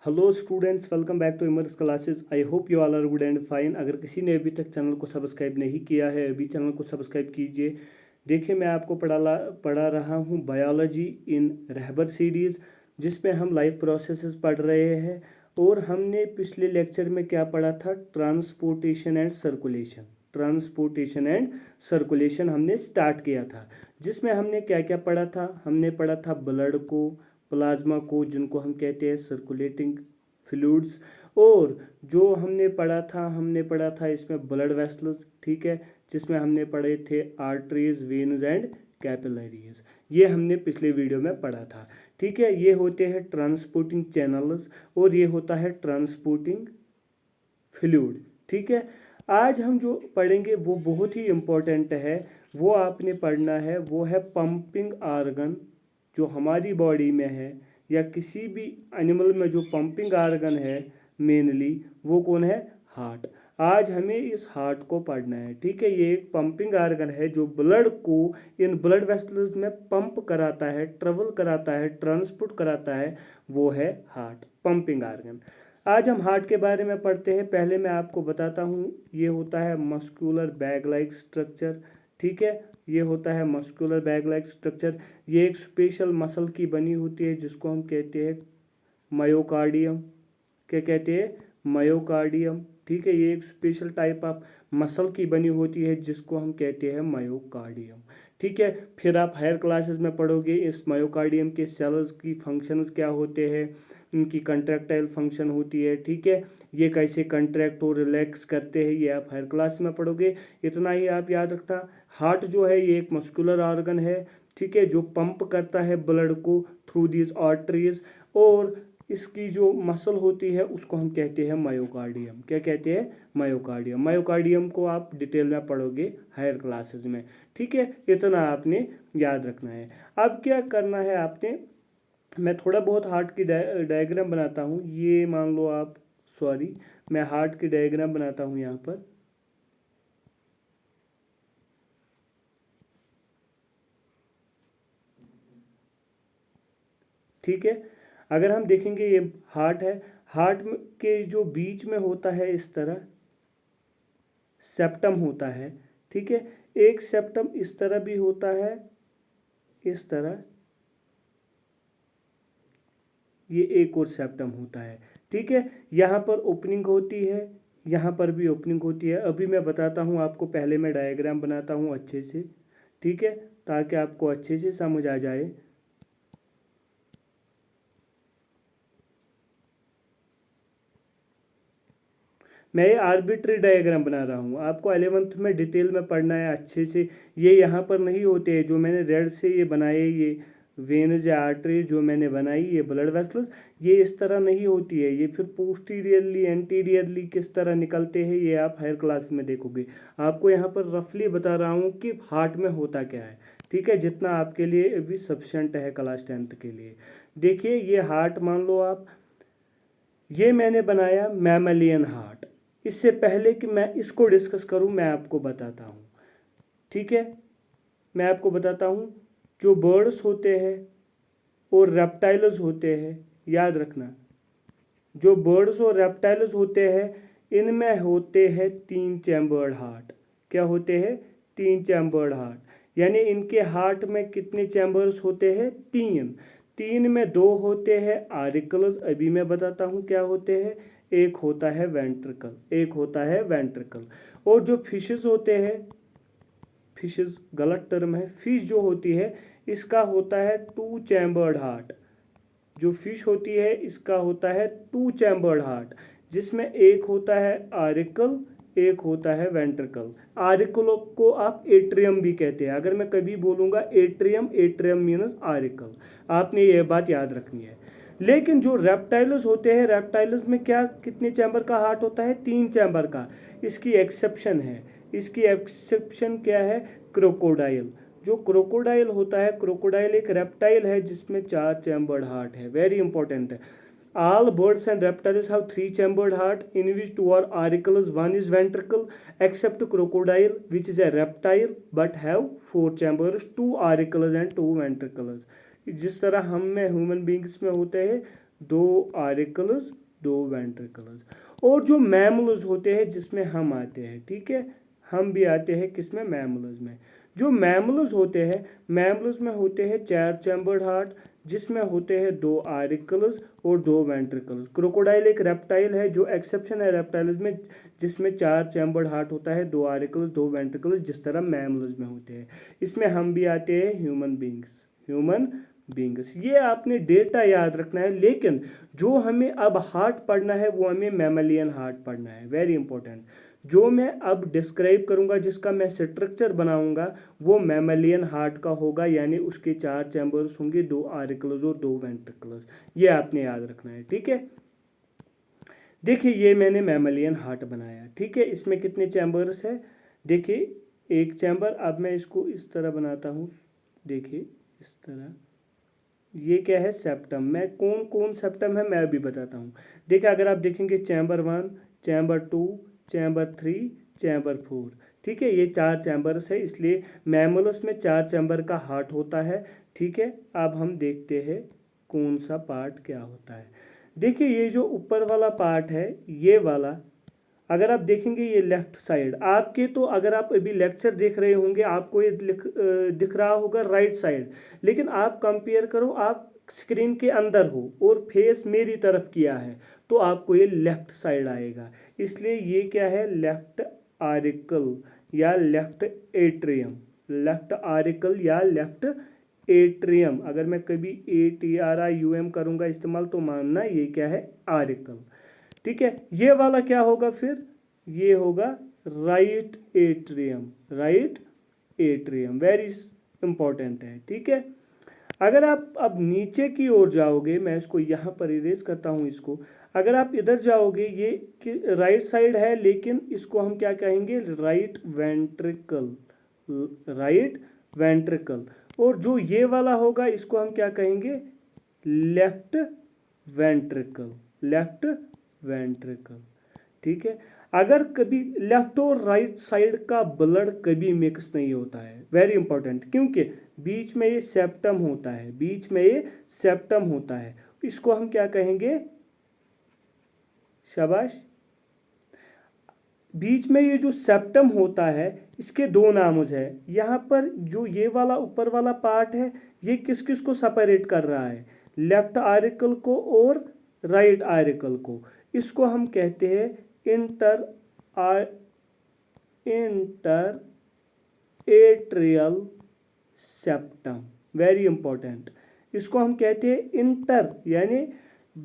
Hello students, welcome back to immerse classes. I hope you all are good and fine. अगर किसी ने अभी तक चैनल को सब्सक्राइब नहीं किया है, अभी चैनल को सब्सक्राइब कीजिए। देखिए, मैं आपको पढ़ा रहा हूँ बायोलॉजी इन रहबर सीरीज़, जिसमें हम लाइफ प्रोसेसेस पढ़ रहे हैं। और हमने पिछले लेक्चर में क्या पढ़ा था? Transportation and circulation. Transportation and circulation हमने स्टार्ट किया था, जिसमें हमने क्या क्या पढ़ा था? हमने पढ़ा था ब्लड को, प्लाज्मा को, जिनको हम कहते हैं सर्कुलेटिंग फ्लूइड्स। और जो हमने पढ़ा था इसमें ब्लड वेसल्स, ठीक है, जिसमें हमने पढ़े थे आर्टरीज, वेन्स एंड कैपिलरीज। ये हमने पिछले वीडियो में पढ़ा था, ठीक है। ये होते हैं ट्रांसपोर्टिंग चैनल्स और ये होता है ट्रांसपोर्टिंग फ्लूइड, ठीक है। आज हम जो पढ़ेंगे वो बहुत ही इम्पोर्टेंट है। वो आपने पढ़ना है, वो है पंपिंग आर्गन जो हमारी बॉडी में है, या किसी भी एनिमल में जो पंपिंग आर्गन है मेनली, वो कौन है? हार्ट। आज हमें इस हार्ट को पढ़ना है, ठीक है। ये एक पंपिंग आर्गन है जो ब्लड को इन ब्लड वेसल्स में पंप कराता है, ट्रेवल कराता है, ट्रांसपोर्ट कराता है। वो है हार्ट, पंपिंग आर्गन। आज हम हार्ट के बारे में पढ़ते हैं। पहले मैं आपको बताता हूँ, ये होता है मस्कुलर बैग लाइक स्ट्रक्चर, ठीक है। ये होता है मस्कुलर बैग लाइक स्ट्रक्चर। ये एक स्पेशल मसल की बनी होती है जिसको हम कहते हैं मायोकार्डियम। क्या कहते हैं? मायोकार्डियम, ठीक है। ये एक स्पेशल टाइप ऑफ मसल की बनी होती है जिसको हम कहते हैं मायोकार्डियम, ठीक है। फिर आप हायर क्लासेस में पढ़ोगे इस मायोकार्डियम के सेल्स की फंक्शंस क्या होते हैं, इनकी कंट्रैक्टाइल फंक्शन होती है, ठीक है। ये कैसे कंट्रैक्ट और रिलैक्स करते हैं, ये आप हायर क्लास में पढ़ोगे। इतना ही आप याद रखना। हार्ट जो है ये एक मस्कुलर ऑर्गन है, ठीक है, जो पंप करता है ब्लड को थ्रू दीज आर्टरीज। और इसकी जो मसल होती है उसको हम कहते हैं मायोकार्डियम। क्या कहते हैं? मायोकार्डियम। मायोकार्डियम को आप डिटेल में पढ़ोगे हायर क्लासेस में, ठीक है। इतना आपने याद रखना है। अब क्या करना है आपने? मैं थोड़ा बहुत हार्ट की डायग्राम बनाता हूँ। ये मान लो आप, सॉरी, मैं हार्ट की डायग्राम बनाता हूँ यहाँ पर, ठीक है। अगर हम देखेंगे ये हार्ट है, के जो बीच में होता है इस तरह सेप्टम होता है, ठीक है। एक सेप्टम इस तरह भी होता है, इस तरह, ये एक और सेप्टम होता है, ठीक है। यहाँ पर ओपनिंग होती है, यहाँ पर भी ओपनिंग होती है। अभी मैं बताता हूँ आपको, पहले मैं डायग्राम बनाता हूँ अच्छे से, ठीक है, ताकि आपको अच्छे से समझ आ जाए। मैं ये आर्बिट्री डायग्राम बना रहा हूँ, आपको 11th में डिटेल में पढ़ना है अच्छे से। ये यहाँ पर नहीं होते हैं जो मैंने रेड से ये बनाए, ये वेन्स या आर्टरी जो मैंने बनाई, ये ब्लड वेसल्स, ये इस तरह नहीं होती है। ये फिर पोस्टीरियरली एंटीरियरली किस तरह निकलते हैं, ये आप हायर क्लास में देखोगे। आपको यहाँ पर रफली बता रहा हूँ कि हार्ट में होता क्या है, ठीक है, जितना आपके लिए अभी सफिशेंट है क्लास 10th के लिए। देखिए, ये हार्ट मान लो आप, ये मैंने बनाया मैमलियन हार्ट। इससे पहले कि मैं इसको डिस्कस करूं, मैं आपको बताता हूं, ठीक है। मैं आपको बताता हूं, जो बर्ड्स होते हैं और रेप्टाइल्स होते हैं, याद रखना, जो बर्ड्स और रेप्टाइल्स होते हैं इनमें होते हैं 3 चैम्बर्ड हार्ट। क्या होते हैं? 3 चैम्बर्ड हार्ट। यानी इनके हार्ट में कितने चैम्बर्स होते हैं? 3। 3 में 2 होते हैं आरिकल्स, अभी मैं बताता हूँ क्या होते हैं। एक होता है वेंट्रिकल, एक होता है वेंट्रिकल। और जो फिशेस होते हैं, फिशेस गलत टर्म है, फिश जो होती है इसका होता है 2 चैम्बर्ड हार्ट। जो फिश होती है इसका होता है 2 चैम्बर्ड हार्ट, जिसमें एक होता है आरिकल, एक होता है वेंट्रिकल। आरिकल को आप एट्रियम भी कहते हैं। अगर मैं कभी बोलूँगा एट्रियम, एट्रियम मीन्स आरिकल, आपने ये बात याद रखनी है। लेकिन जो रेप्टाइल्स होते हैं, रेप्टाइल्स में क्या, कितने चैम्बर का हार्ट होता है? 3 चैम्बर का। इसकी एक्सेप्शन है। इसकी एक्सेप्शन क्या है? क्रोकोडाइल। जो क्रोकोडाइल होता है, क्रोकोडाइल एक रेप्टाइल है जिसमें 4 चैम्बर्ड हार्ट है। वेरी इंपॉर्टेंट है। All birds and reptiles have 3 chambered heart in which 2 are auricles, one is ventricle, except crocodile which is a reptile but have 4 chambers, 2 auricles and 2 ventricles। जिस तरह हम में human beings में होते हैं 2 auricles, 2 ventricles. और जो मैमल्स होते हैं जिसमें हम आते हैं, ठीक है, हम भी आते हैं किसमें, मैमल्स में। जो मैमल्स होते हैं, मैमल्स में होते हैं 4 चैम्बर्ड हार्ट, जिसमें होते हैं 2 ऑरिकल्स और 2 वेंट्रिकल्स। क्रोकोडाइल एक रेप्टाइल है जो एक्सेप्शन है रेप्टाइल्स में, जिसमें 4 चैम्बर्ड हार्ट होता है, 2 ऑरिकल्स, 2 वेंट्रिकल्स, जिस तरह मैमल्स में होते हैं। इसमें हम भी आते हैं ह्यूमन बींग्स। ये आपने डेटा याद रखना है, लेकिन जो हमें अब हार्ट पढ़ना है वो हमें मैमलियन हार्ट पढ़ना है, वेरी इंपॉर्टेंट। जो मैं अब डिस्क्राइब करूंगा, जिसका मैं स्ट्रक्चर बनाऊंगा, वो मैमलियन हार्ट का होगा, यानी उसके 4 चैम्बर्स होंगे, 2 ऑरिकल्स और 2 वेंट्रिकल्स। ये आपने याद रखना है, ठीक है। देखिए ये मैंने मैमलियन हार्ट बनाया, ठीक है। इसमें कितने चैम्बर्स है, देखिए 1 चैम्बर। अब मैं इसको इस तरह बनाता हूँ, देखिए इस तरह। ये क्या है, सेप्टम। मैं कौन कौन सेप्टम है मैं अभी बताता हूँ। देखिए अगर आप देखेंगे चैम्बर 1, चैम्बर 2, चैम्बर 3, चैम्बर 4, ठीक है, ये 4 चैम्बर्स है, इसलिए मैमल्स में 4 चैम्बर का हार्ट होता है, ठीक है। अब हम देखते हैं कौन सा पार्ट क्या होता है। देखिए ये जो ऊपर वाला पार्ट है, ये वाला, अगर आप देखेंगे ये लेफ्ट साइड आपके, तो अगर आप अभी लेक्चर देख रहे होंगे आपको ये दिख रहा होगा राइट साइड, लेकिन आप कंपेयर करो, आप स्क्रीन के अंदर हो और फेस मेरी तरफ किया है, तो आपको ये लेफ्ट साइड आएगा। इसलिए ये क्या है, लेफ्ट आरिकल या लेफ्ट एट्रियम, लेफ्ट आरिकल या लेफ्ट एट्रियम। अगर मैं कभी ATRIUM करूँगा इस्तेमाल, तो मानना ये क्या है, आरिकल, ठीक है। ये वाला क्या होगा फिर, ये होगा right atrium, right atrium, very important है, ठीक है। अगर आप अब नीचे की ओर जाओगे, मैं इसको यहाँ पर इरेज करता हूँ इसको। अगर आप इधर जाओगे, ये राइट साइड है, लेकिन इसको हम क्या कहेंगे, राइट वेंट्रिकल, राइट वेंट्रिकल। और जो ये वाला होगा इसको हम क्या कहेंगे, लेफ्ट वेंट्रिकल, लेफ्ट वेंट्रिकल, ठीक है। अगर कभी लेफ्ट और राइट साइड का ब्लड कभी मिक्स नहीं होता है, वेरी इंपॉर्टेंट, क्योंकि बीच में ये सेप्टम होता है, बीच में ये सेप्टम होता है, इसको हम क्या कहेंगे, शाबाश। बीच में ये जो सेप्टम होता है, इसके 2 नामज है। यहाँ पर जो ये वाला ऊपर वाला पार्ट है, ये किस किस को सेपरेट कर रहा है, लेफ्ट आरिकल को और राइट आरिकल को। इसको हम कहते हैं inter atrial septum, very important. इसको हम कहते हैं इंटर, यानी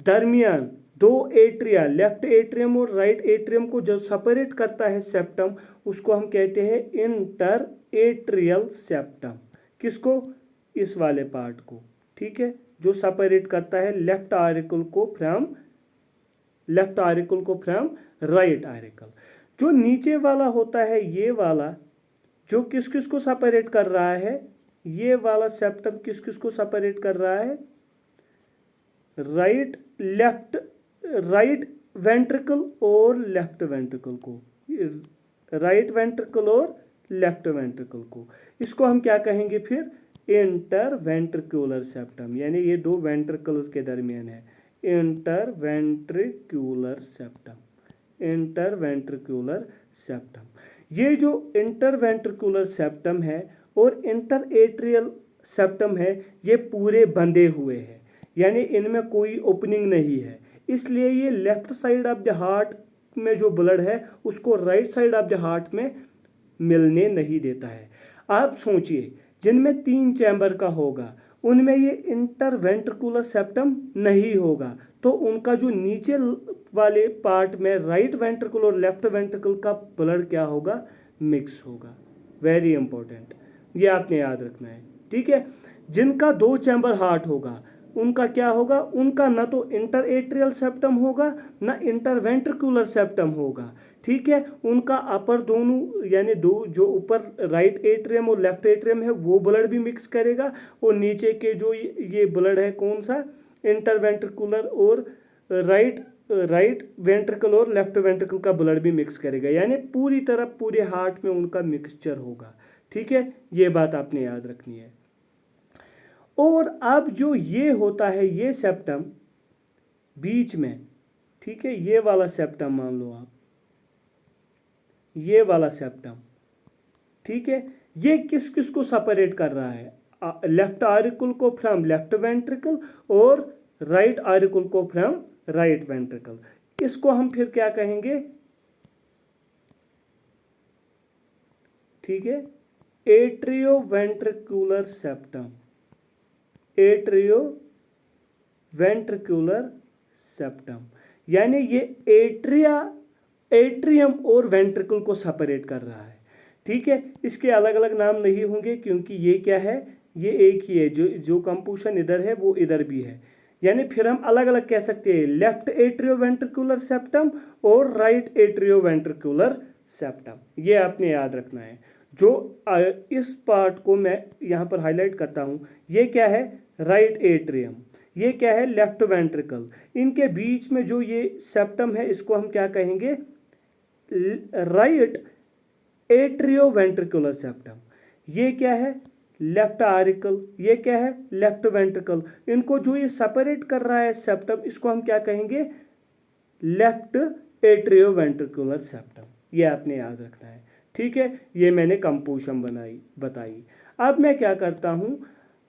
दरमियान 2 एट्रिया, लेफ्ट एट्रियम और राइट एट्रियम को जो सेपरेट करता है सेप्टम, उसको हम कहते हैं इंटर एट्रियल सेप्टम। किसको, इस वाले पार्ट को, ठीक है, जो सेपरेट करता है लेफ्ट आरिकल को फ्रॉम राइट आरिकल। जो नीचे वाला होता है, ये वाला, जो किस किस को सेपरेट कर रहा है, ये वाला सेप्टम किस किस को सेपरेट कर रहा है, राइट वेंट्रिकल और लेफ्ट वेंट्रिकल को, राइट वेंट्रिकल और लेफ्ट वेंट्रिकल को। इसको हम क्या कहेंगे फिर, इंटरवेंट्रिकुलर सेप्टम, यानी ये 2 वेंट्रिकल्स के दरमियान है, इंटरवेंट्रिकुलर सेप्टम, इंटरवेंट्रिकुलर सेप्टम। ये जो इंटरवेंट्रिकुलर सेप्टम है और इंटर एट्रियल सेप्टम है, ये पूरे बंधे हुए हैं, यानी इनमें कोई ओपनिंग नहीं है, इसलिए ये left side of the heart में जो ब्लड है उसको right side of the heart में मिलने नहीं देता है। आप सोचिए, जिनमें 3 चैम्बर का होगा उनमें ये इंटरवेंट्रिकुलर सेप्टम नहीं होगा, तो उनका जो नीचे वाले पार्ट में राइट वेंट्रिकल और लेफ्ट वेंट्रिकल का ब्लड क्या होगा, मिक्स होगा, वेरी इंपॉर्टेंट, ये आपने याद रखना है, ठीक है। जिनका 2 चैम्बर हार्ट होगा उनका क्या होगा, उनका ना तो इंटर एट्रियल सेप्टम होगा ना इंटरवेंट्रिकुलर सेप्टम होगा, ठीक है। उनका अपर दोनों, यानी 2 जो ऊपर राइट एट्रियम और लेफ्ट एट्रियम है वो ब्लड भी मिक्स करेगा, और नीचे के जो ये ब्लड है कौन सा, इंटरवेंट्रिकुलर और राइट वेंट्रिकल और लेफ्ट वेंट्रिकल का ब्लड भी मिक्स करेगा, यानी पूरी तरह पूरे हार्ट में उनका मिक्सचर होगा, ठीक है। ये बात आपने याद रखनी है। और अब जो ये होता है, ये सेप्टम, बीच में, ठीक है, ये वाला सेप्टम मान लो आप, ये वाला सेप्टम, ठीक है, ये किस किस को सेपरेट कर रहा है, लेफ्ट आरिकल को फ्रॉम लेफ्ट वेंट्रिकल और राइट आरिकल को फ्रॉम राइट वेंट्रिकल। इसको हम फिर क्या कहेंगे, ठीक है, atrio ventricular septum, atrio ventricular septum, यानी ये एट्रियम और वेंट्रिकल को सेपरेट कर रहा है, ठीक है। इसके अलग अलग नाम नहीं होंगे क्योंकि ये क्या है, ये एक ही है, जो कंपोजिशन इधर है वो इधर भी है, यानी फिर हम अलग अलग कह सकते हैं, लेफ्ट एट्रियो वेंट्रिकुलर सेप्टम और राइट एट्रियो वेंट्रिकुलर सेप्टम। ये आपने याद रखना है। जो इस पार्ट को मैं यहाँ पर हाईलाइट करता हूँ, ये क्या है, राइट एट्रियम, ये क्या है, लेफ्ट वेंट्रिकल, इनके बीच में जो ये सेप्टम है इसको हम क्या कहेंगे, राइट एट्रियो वेंट्रिकुलर सेप्टम। ये क्या है, लेफ्ट आरिकल, ये क्या है, लेफ्ट वेंट्रिकल, इनको जो ये सेपरेट कर रहा है सेप्टम, इसको हम क्या कहेंगे, लेफ्ट एट्रियो वेंट्रिकुलर सेप्टम। ये आपने याद रखना है, ठीक है। ये मैंने कंपोजिशन बताई। अब मैं क्या करता हूँ,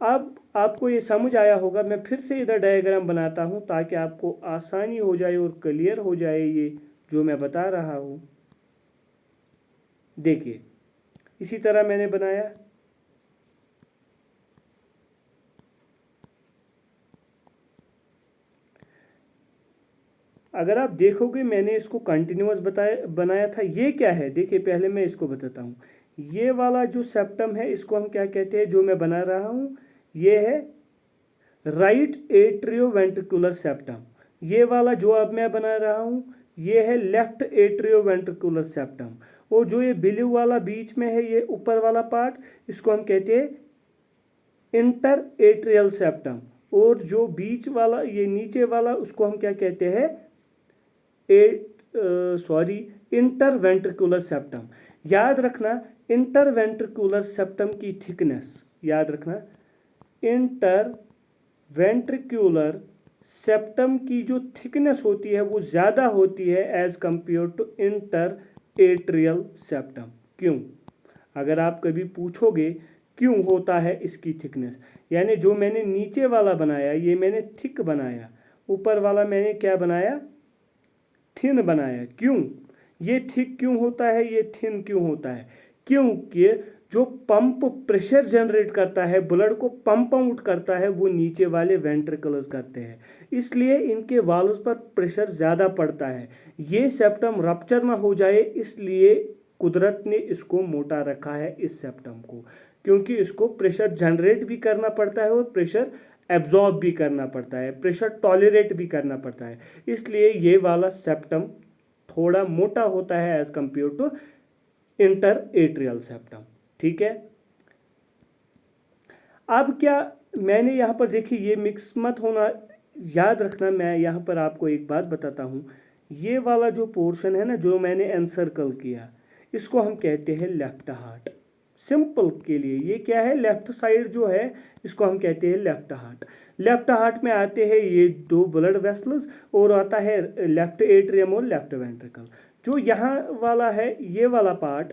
अब आपको ये समझ आया होगा, मैं फिर से इधर डायग्राम बनाता हूँ ताकि आपको आसानी हो जाए और क्लियर हो जाए ये जो मैं बता रहा हूँ। देखिए इसी तरह मैंने बनाया, अगर आप देखोगे मैंने इसको कंटिन्यूअस बनाया था। ये क्या है, देखिए पहले मैं इसको बताता हूँ, ये वाला जो सेप्टम है इसको हम क्या कहते हैं, जो मैं बना रहा हूँ ये है राइट एट्रियो वेंट्रिकुलर सेप्टम। ये वाला जो अब मैं बना रहा हूँ ये है लेफ्ट एट्रियो वेंट्रिकुलर सेप्टम। और जो ये ब्लू वाला बीच में है, ये ऊपर वाला पार्ट, इसको हम कहते हैं इंटर एट्रियल सेप्टम। और जो बीच वाला ये नीचे वाला, उसको हम क्या कहते हैं, इंटरवेंट्रिकुलर सेप्टम। याद रखना इंटरवेंट्रिकुलर सेप्टम की थिकनेस, याद रखना इंटरवेंट्रिकुलर सेप्टम की जो थिकनेस होती है वो ज़्यादा होती है as compare to inter atrial septum. क्यों, अगर आप कभी पूछोगे क्यों होता है इसकी थिकनेस, यानी जो मैंने नीचे वाला बनाया ये मैंने थिक बनाया, ऊपर वाला मैंने क्या बनाया, थिन बनाया। क्यों ये थिक क्यों होता है, ये थिन क्यों होता है, क्योंकि जो पंप प्रेशर जनरेट करता है, ब्लड को पंप आउट करता है, वो नीचे वाले वेंट्रिकल्स करते हैं, इसलिए इनके वाल्व्स पर प्रेशर ज़्यादा पड़ता है। ये सेप्टम रप्चर ना हो जाए इसलिए कुदरत ने इसको मोटा रखा है, इस सेप्टम को, क्योंकि इसको प्रेशर जनरेट भी करना पड़ता है और प्रेशर एब्जॉर्ब भी करना पड़ता है, प्रेशर टॉलरेट भी करना पड़ता है, इसलिए ये वाला सेप्टम थोड़ा मोटा होता है as compare to inter atrial septum, ठीक है। अब क्या मैंने यहाँ पर देखिए, ये मिक्स मत होना, याद रखना। मैं यहाँ पर आपको एक बात बताता हूँ, ये वाला जो पोर्शन है ना जो मैंने एनसर्कल किया, इसको हम कहते हैं लेफ्ट हार्ट। सिंपल के लिए ये क्या है, लेफ्ट साइड जो है इसको हम कहते हैं लेफ्ट हार्ट। लेफ्ट हार्ट में आते हैं ये दो ब्लड वेसल्स और आता है लेफ्ट एट्रियम और लेफ्ट वेंट्रिकल। जो यहाँ वाला है ये वाला पार्ट,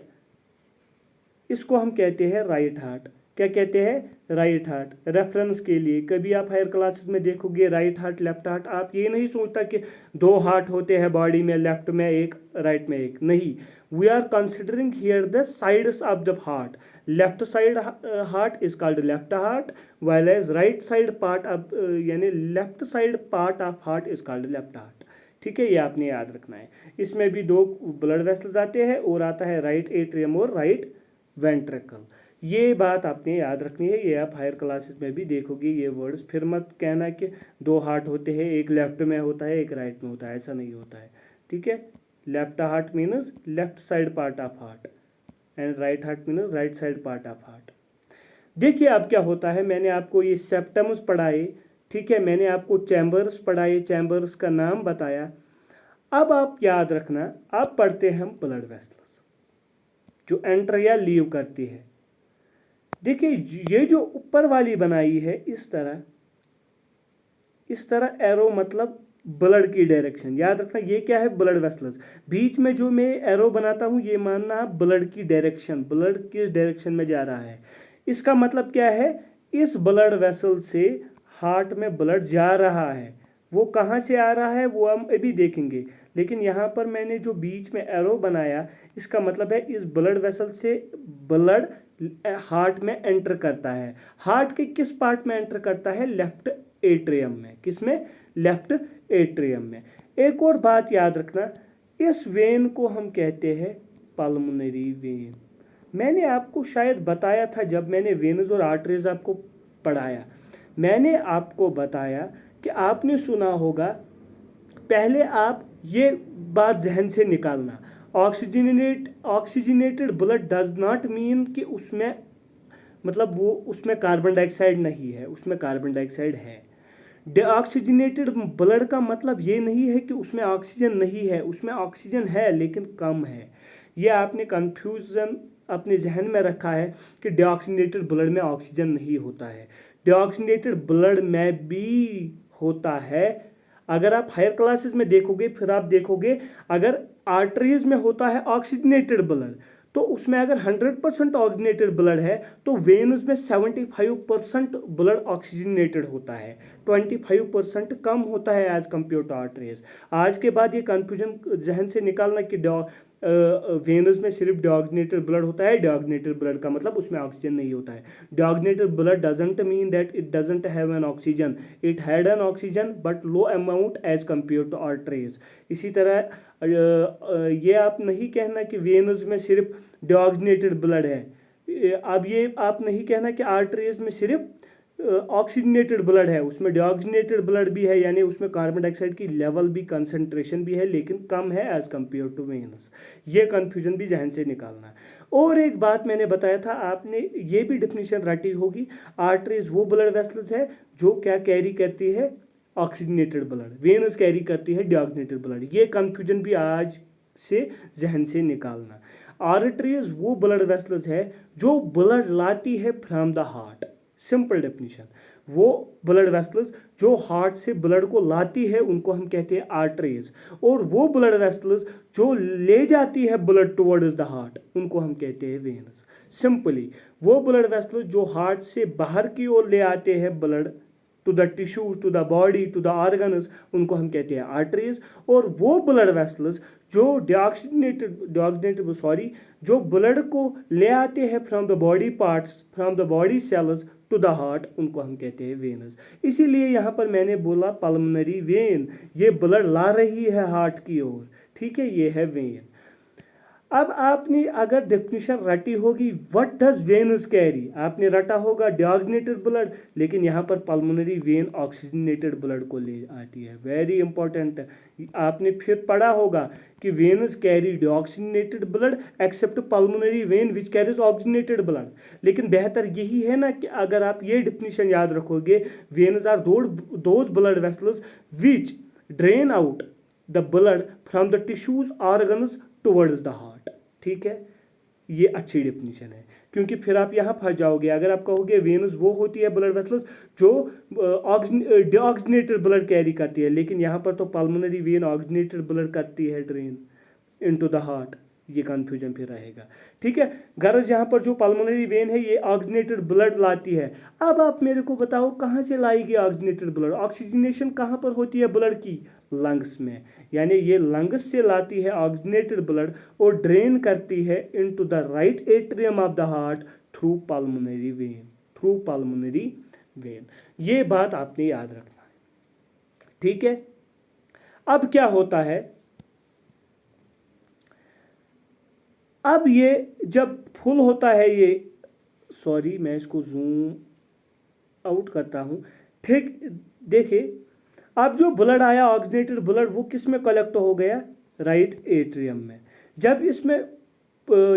इसको हम कहते हैं राइट हार्ट। क्या कहते हैं, राइट हार्ट। रेफरेंस के लिए कभी आप हायर क्लासेस में देखोगे राइट हार्ट लेफ्ट हार्ट, आप ये नहीं सोचता कि दो हार्ट होते हैं बॉडी में, लेफ्ट में एक राइट में एक, नहीं। We are considering here the sides of the heart. Left side heart is called left heart, while as right side part of यानी left side part of heart is called left heart, ठीक है। ये आपने याद रखना है। इसमें भी दो ब्लड वेसल्स आते हैं और आता है राइट एट्रियम और राइट वेंट्रिकल। ये बात आपने याद रखनी है, ये आप हायर क्लासेस में भी देखोगे ये वर्ड्स। फिर मत कहना कि दो हार्ट होते हैं, एक लेफ्ट में होता है एक राइट में होता है, ऐसा नहीं होता है, ठीक है। Left heart means left side part of heart and right heart means right side part of heart. देखिए अब क्या होता है, मैंने आपको ये सेप्टम्स पढ़ाए, ठीक है, मैंने आपको चैम्बर्स पढ़ाए, चैम्बर्स का नाम बताया। अब आप याद रखना, आप पढ़ते हैं हम ब्लड वेसल्स जो एंटर या लीव करती है। देखिए ये जो ऊपर वाली बनाई है इस तरह एरो, मतलब ब्लड की डायरेक्शन। याद रखना ये क्या है, ब्लड वेसल्स। बीच में जो मैं एरो बनाता हूँ ये मानना ब्लड की डायरेक्शन, ब्लड किस डायरेक्शन में जा रहा है। इसका मतलब क्या है, इस ब्लड वेसल से हार्ट में ब्लड जा रहा है। वो कहाँ से आ रहा है वो हम अभी देखेंगे, लेकिन यहाँ पर मैंने जो बीच में एरो बनाया इसका मतलब है इस ब्लड वेसल से ब्लड हार्ट में एंटर करता है। हार्ट के किस पार्ट में एंटर करता है, लेफ्ट एट्रियम में। किस में, लेफ्ट एट्रियम में। एक और बात याद रखना, इस वेन को हम कहते हैं पल्मोनरी वेन। मैंने आपको शायद बताया था जब मैंने वेन्स और आर्टरीज आपको पढ़ाया, मैंने आपको बताया कि आपने सुना होगा, पहले आप ये बात जहन से निकालना, oxygenated blood does not mean कि उसमें मतलब वो उसमें कार्बन डाइऑक्साइड नहीं है, उसमें कार्बन डाइऑक्साइड है। डीऑक्सीजनेटेड ब्लड का मतलब ये नहीं है कि उसमें ऑक्सीजन नहीं है, उसमें ऑक्सीजन है लेकिन कम है। ये आपने कंफ्यूजन अपने जहन में रखा है कि डीऑक्सीजनेटेड ब्लड में ऑक्सीजन नहीं होता है। डीऑक्सीजनेटेड ब्लड में भी होता है। अगर आप हायर क्लासेस में देखोगे फिर आप देखोगे अगर आर्टरीज में होता है ऑक्सीजनेटेड ब्लड, तो उसमें अगर 100% ऑक्सीजनेटेड ब्लड है तो वेन्स में 75% ब्लड ऑक्सीजनेटेड होता है, 25% कम होता है एज कम्पेयर टू आर्टरीज। आज के बाद ये कन्फ्यूजन जहन से निकालना कि वेनस में सिर्फ डीऑक्सीजनेटेड ब्लड होता है, डीऑक्सीजनेटेड ब्लड का मतलब उसमें ऑक्सीजन नहीं होता है। Deoxygenated blood doesn't mean that it doesn't have an oxygen, it had an oxygen but low amount as compare to arteries. इसी तरह ये आप नहीं कहना कि वेनस में सिर्फ डीऑक्सीजनेटेड ब्लड है, अब ये आप नहीं कहना कि आर्टरीज में सिर्फ ऑक्सीजनेटेड ब्लड है, उसमें डीऑक्सीजनेटेड ब्लड भी है, यानी उसमें कार्बन डाइऑक्साइड की लेवल भी कंसंट्रेशन भी है लेकिन कम है एज कम्पेयर टू वेनस। ये कन्फ्यूजन भी जहन से निकालना है। और एक बात मैंने बताया था, आपने ये भी डेफिनेशन रटी होगी, आर्टरीज वो ब्लड वेसल्स है जो क्या कैरी करती है, ऑक्सीजनेटेड ब्लड। वेनस कैरी करती है डीऑक्सीजनेटेड ब्लड। ये कन्फ्यूजन भी आज से जहन से निकालना। आर्टरीज वो ब्लड वेसल्स है जो ब्लड लाती है from the heart. Simple definition, वो ब्लड वेसल्स जो हार्ट से ब्लड को लाती है उनको हम कहते हैं आर्टरीज, और वो ब्लड वेसल्स जो ले जाती है ब्लड टुवर्ड्स द हार्ट उनको हम कहते हैं वेन्स। सिंपली वो ब्लड वेसल्स जो हार्ट से बाहर की ओर ले आते हैं blood to the tissue, to the body, to the organs, उनको हम कहते हैं आर्टरीज। और वो ब्लड वेसल्स जो जो ब्लड को ले आते हैं from the body parts, from the body cells to the heart, उनको हम कहते हैं वेनस। इसीलिए यहाँ पर मैंने बोला पल्मोनरी वेन, ये ब्लड ला रही है हार्ट की ओर, ठीक है, ये है वेन। अब आपने अगर डेफिनेशन रटी होगी व्हाट डज वेनस कैरी, आपने रटा होगा डीऑक्सीजनेटेड ब्लड, लेकिन यहाँ पर पल्मोनरी वेन ऑक्सीजनेटेड ब्लड को ले आती है। वेरी इंपॉर्टेंट, आपने फिर पढ़ा होगा कि veins carry deoxygenated blood except pulmonary vein which carries oxygenated blood. लेकिन बेहतर यही है ना कि अगर आप ये डेफिनेशन याद रखोगे, veins are those blood vessels which drain out the blood from the tissues organs towards the heart. ठीक है, ये अच्छी डेफिनेशन है, क्योंकि फिर आप यहाँ फंस जाओगे अगर आप कहोगे वेनस वो होती है ब्लड वेसल्स जो डीऑक्सीजनेटेड ब्लड कैरी करती है, लेकिन यहाँ पर तो पल्मोनरी वेन ऑक्सीजनेटेड ब्लड करती है ड्रेन इनटू द हार्ट, ये कंफ्यूजन फिर रहेगा। ठीक है, गरज यहाँ पर जो पल्मोनरी वेन है ये ऑक्सीजनेटेड ब्लड लाती है। अब आप मेरे को बताओ कहाँ से लाएगी ऑक्सीजनेटेड ब्लड, ऑक्सीजनेशन कहाँ पर होती है ब्लड की, लंग्स में, यानी ये लंग्स से लाती है ऑक्सीजनेटेड ब्लड और ड्रेन करती है into the right atrium of the heart through pulmonary vein, through pulmonary vein. ये बात आपने याद रखना है। ठीक है, अब क्या होता है, अब ये जब फुल होता है ये, सॉरी मैं इसको जूम आउट करता हूँ। ठीक, देखिए अब जो ब्लड आया ऑक्सीजनेटेड ब्लड वो किस में कलेक्ट हो गया, राइट एट्रियम में। जब इसमें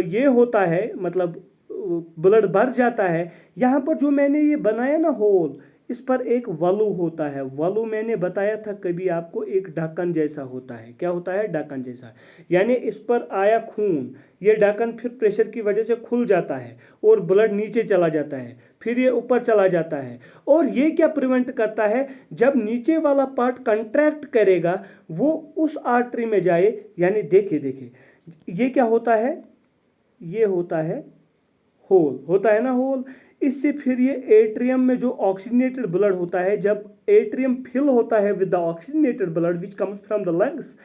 ये होता है मतलब ब्लड भर जाता है, यहाँ पर जो मैंने ये बनाया ना होल, इस पर एक वलू होता है। वलू मैंने बताया था कभी आपको, एक ढक्कन जैसा होता है। क्या होता है? ढक्कन जैसा। यानी इस पर आया खून, ये ढक्कन फिर प्रेशर की वजह से खुल जाता है और ब्लड नीचे चला जाता है, फिर ये ऊपर चला जाता है। और ये क्या प्रिवेंट करता है? जब नीचे वाला पार्ट कंट्रैक्ट करेगा वो उस आर्टरी में जाए। यानी देखिए देखिए, ये क्या होता है? ये होता है होल, होता है ना होल। इससे फिर ये एट्रियम में जो ऑक्सीजनेटेड ब्लड होता है, जब एट्रियम फिल होता है with the oxygenated blood which comes from the lungs,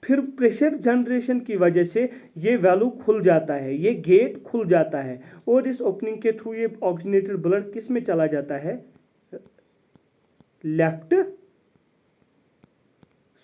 फिर प्रेशर जनरेशन की वजह से ये वैल्यू खुल जाता है, ये गेट खुल जाता है और इस ओपनिंग के थ्रू ये ऑक्सीजनेटेड ब्लड किस में चला जाता है? लेफ्ट,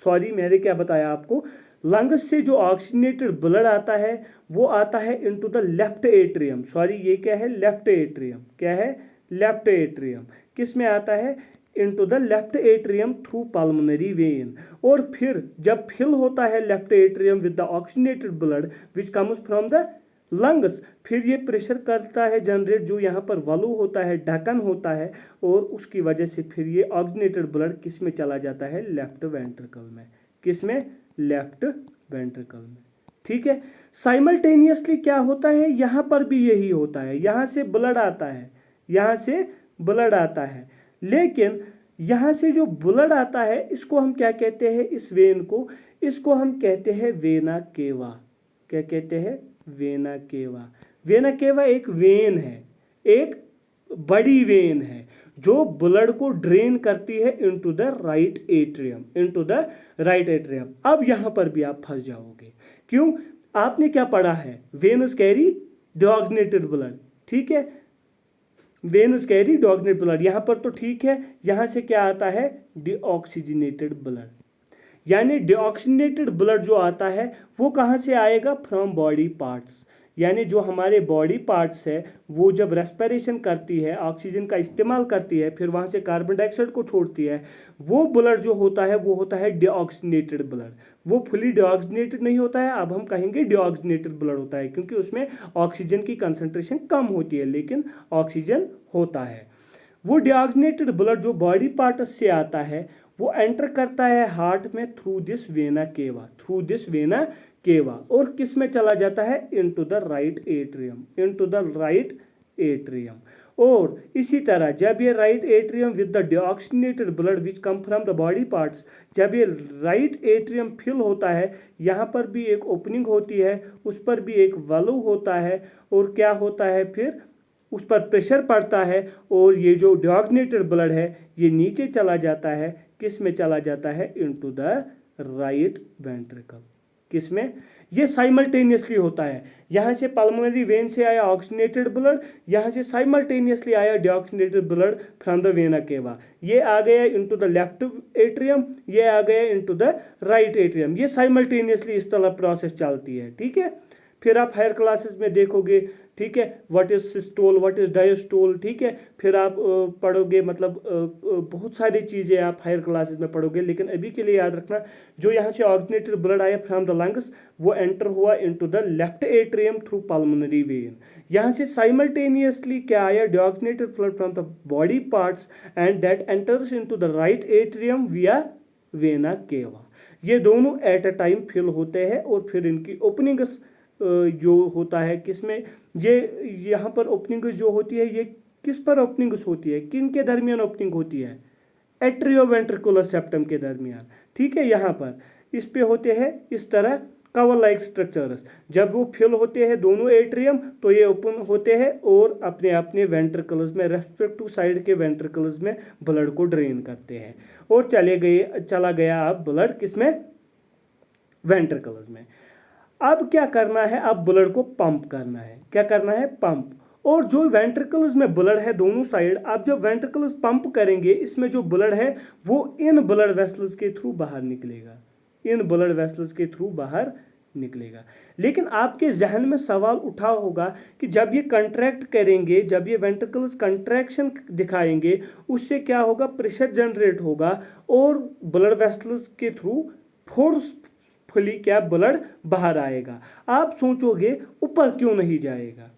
सॉरी मैंने क्या बताया आपको, लंग्स से जो ऑक्सीजनेटेड ब्लड आता है वो आता है into the left atrium. Sorry ये क्या है? Left atrium. क्या है? Left atrium. किस में आता है? Into the left atrium through pulmonary vein. और फिर जब फिल होता है left atrium with the oxygenated blood which comes from the lungs, फिर ये प्रेशर करता है जनरेट, जो यहाँ पर वलू होता है, ढक्कन होता है, और उसकी वजह से फिर ये ऑक्सीजनेटेड ब्लड किस में चला जाता है? लेफ्ट वेंट्रिकल में। किस में? लेफ्ट वेंट्रिकल में। ठीक है। साइमल्टेनियसली क्या होता है? यहाँ पर भी यही होता है, यहाँ से ब्लड आता है, यहाँ से ब्लड आता है, लेकिन यहाँ से जो ब्लड आता है इसको हम क्या कहते हैं? इस वेन को, इसको हम कहते हैं वेना केवा। क्या कहते हैं? Vena cava. वेना केवा एक वेन है, एक बड़ी वेन है जो ब्लड को ड्रेन करती है into the right atrium, into the right atrium. अब यहां पर भी आप फंस जाओगे। क्यों? आपने क्या पढ़ा है? Veins carry deoxygenated blood. ठीक है, वेनस कैरी डिऑक्सीजनेटेड ब्लड, यहां पर तो ठीक है। यहां से क्या आता है? Deoxygenated blood. यानी डिऑक्सीजनेटेड ब्लड जो आता है वो कहाँ से आएगा? From body parts. यानी जो हमारे बॉडी पार्ट्स है वो जब रेस्पिरेशन करती है, ऑक्सीजन का इस्तेमाल करती है, फिर वहाँ से कार्बन डाइऑक्साइड को छोड़ती है, वो ब्लड जो होता है वो होता है डिऑक्सीजनेटेड ब्लड। वो फुली डिऑक्सीजनेटेड नहीं होता है, अब हम कहेंगे डिऑक्सीजनेटेड ब्लड होता है, क्योंकि उसमें ऑक्सीजन की कंसंट्रेशन कम होती है लेकिन ऑक्सीजन होता है। वो डिऑक्सीजनेटेड ब्लड जो बॉडी पार्ट्स से आता है वो एंटर करता है हार्ट में through this vena cava, through this vena cava, और किस में चला जाता है? Into the right atrium, into the right atrium. और इसी तरह जब ये right atrium with the deoxygenated blood which come from the body parts, जब ये राइट एट्रियम फिल होता है, यहाँ पर भी एक ओपनिंग होती है, उस पर भी एक वॉल्व होता है, और क्या होता है? फिर उस पर प्रेशर पड़ता है और ये जो डिऑक्सीजनेटेड ब्लड है ये नीचे चला जाता है। किस में चला जाता है? Into the right ventricle. किस में? ये साइमल्टेनियसली होता है। यहाँ से पल्मोनरी वेन से आया ऑक्सीजनेटेड ब्लड, यहाँ से साइमल्टेनियसली आया deoxygenated blood from the vena cava. ये आ गया इनटू द लेफ्ट एट्रियम, ये आ गया इनटू द राइट एट्रियम। ये साइमल्टेनियसली इस तरह प्रोसेस चलती है। ठीक है। फिर आप हायर क्लासेस में देखोगे, ठीक है, what is systole, what is diastole. ठीक है, फिर आप पढ़ोगे, मतलब बहुत सारी चीज़ें आप हायर क्लासेस में पढ़ोगे, लेकिन अभी के लिए याद रखना, जो यहाँ से ऑक्सीजनेटेड ब्लड आया फ्रॉम द लंग्स वो एंटर हुआ into the left atrium through pulmonary vein. यहाँ से साइमल्टेनियसली क्या आया? Deoxygenated blood from the body parts and that enters into the right atrium via vena केवा। ये दोनों एट अ टाइम फिल होते हैं और फिर इनकी ओपनिंग्स जो होता है किसमें? ये यहाँ पर ओपनिंग्स जो होती है ये किस पर ओपनिंग्स होती है? किन के दरमियान ओपनिंग होती है? एट्रियोवेंट्रिकुलर सेप्टम के दरमियान। ठीक है, यहाँ पर इस पे होते हैं इस तरह कवर लाइक स्ट्रक्चर्स। जब वो फिल होते हैं दोनों एट्रियम तो ये ओपन होते हैं और अपने अपने वेंट्रिकल्स में, रेस्पेक्टिव साइड के वेंट्रिकल्स में ब्लड को ड्रेन करते हैं और चला गया अब ब्लड किसमें? वेंट्रिकल्स में। अब क्या करना है? अब ब्लड को पंप करना है। क्या करना है? पंप। और जो वेंट्रिकल्स में ब्लड है दोनों साइड, आप जब वेंट्रिकल्स पंप करेंगे इसमें जो ब्लड है वो इन ब्लड वेसल्स के थ्रू बाहर निकलेगा, इन ब्लड वेसल्स के थ्रू बाहर निकलेगा। लेकिन आपके जहन में सवाल उठा होगा कि जब ये कंट्रैक्ट करेंगे, जब ये वेंट्रिकल्स कंट्रैक्शन दिखाएंगे, उससे क्या होगा? प्रेशर जनरेट होगा और ब्लड वेसल्स के थ्रू फोर्सफुली क्या ब्लड बाहर आएगा। आप सोचोगे ऊपर क्यों नहीं जाएगा?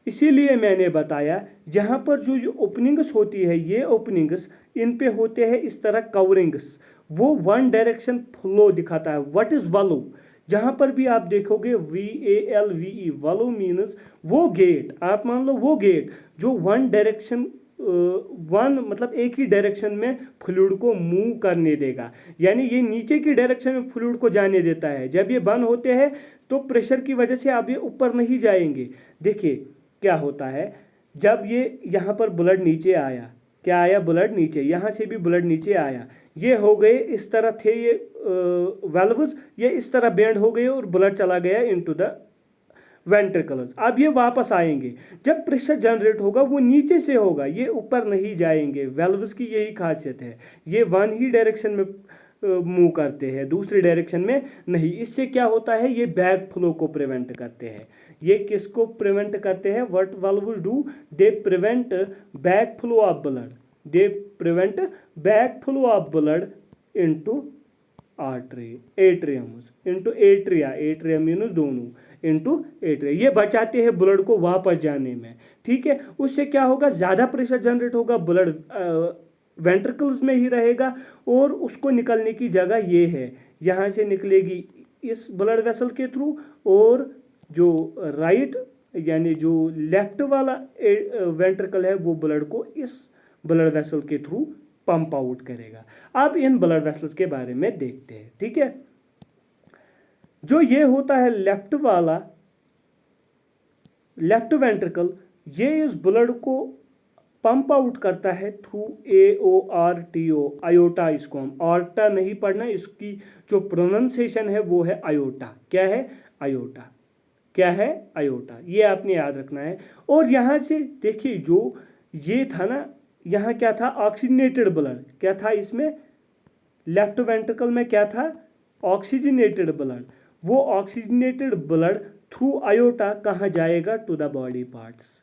इसीलिए मैंने बताया जहाँ पर जो ओपनिंग्स होती है, ये ओपनिंग्स इन पे होते हैं इस तरह कवरिंग्स, वो वन डायरेक्शन फ्लो दिखाता है। What is valve? जहाँ पर भी आप देखोगे VALVE, वलो मीन्स वो गेट, आप मान लो वो गेट जो वन डायरेक्शन वन मतलब एक ही डायरेक्शन में फ्लूइड को मूव करने देगा, यानी ये नीचे की डायरेक्शन में फ्लूइड को जाने देता है। जब ये बंद होते हैं तो प्रेशर की वजह से आप ये ऊपर नहीं जाएंगे। देखिए क्या होता है, जब ये यहाँ पर ब्लड नीचे आया, क्या आया? ब्लड नीचे, यहाँ से भी ब्लड नीचे आया, ये हो गए इस तरह थे ये वेल्व्स, ये इस तरह बेंड हो गए और ब्लड चला गया इनटू द वेंट्रिकल्स। अब ये वापस आएंगे, जब प्रेशर जनरेट होगा वो नीचे से होगा, ये ऊपर नहीं जाएंगे। वेल्व्स की यही खासियत है, ये वन ही डायरेक्शन में मूव करते हैं, दूसरी डायरेक्शन में नहीं। इससे क्या होता है, ये बैक फ्लो को प्रिवेंट करते हैं। ये किसको प्रिवेंट करते हैं? What valves do? They prevent back flow of blood, they prevent back flow of blood into artery, atriums into atria, atrium means दोनों, इनटू एट्रिया। ये बचाते हैं ब्लड को वापस जाने में, ठीक है। उससे क्या होगा, ज़्यादा प्रेशर जनरेट होगा, ब्लड वेंट्रिकल्स में ही रहेगा और उसको निकलने की जगह ये है, यहाँ से निकलेगी इस ब्लड वेसल के थ्रू, और जो राइट यानी जो लेफ्ट वाला वेंट्रिकल है वो ब्लड को इस ब्लड वेसल के थ्रू पंप आउट करेगा। अब इन ब्लड वेसल्स के बारे में देखते हैं, ठीक है। जो ये होता है लेफ्ट वाला, लेफ्ट वेंट्रिकल, ये इस ब्लड को पंप आउट करता है थ्रू AORTO, आयोटा। इसको हम ऑर्टा नहीं पढ़ना, इसकी जो प्रोनाउंसिएशन है वो है आयोटा। क्या है? आयोटा। क्या है? आयोटा। ये आपने याद रखना है। और यहाँ से देखिए, जो ये था ना, यहाँ क्या था? Oxygenated blood. क्या था इसमें? लेफ्ट वेंट्रिकल में क्या था? Oxygenated blood. वो ऑक्सीजनेटेड ब्लड थ्रू आयोटा कहाँ जाएगा? टू द बॉडी पार्ट्स,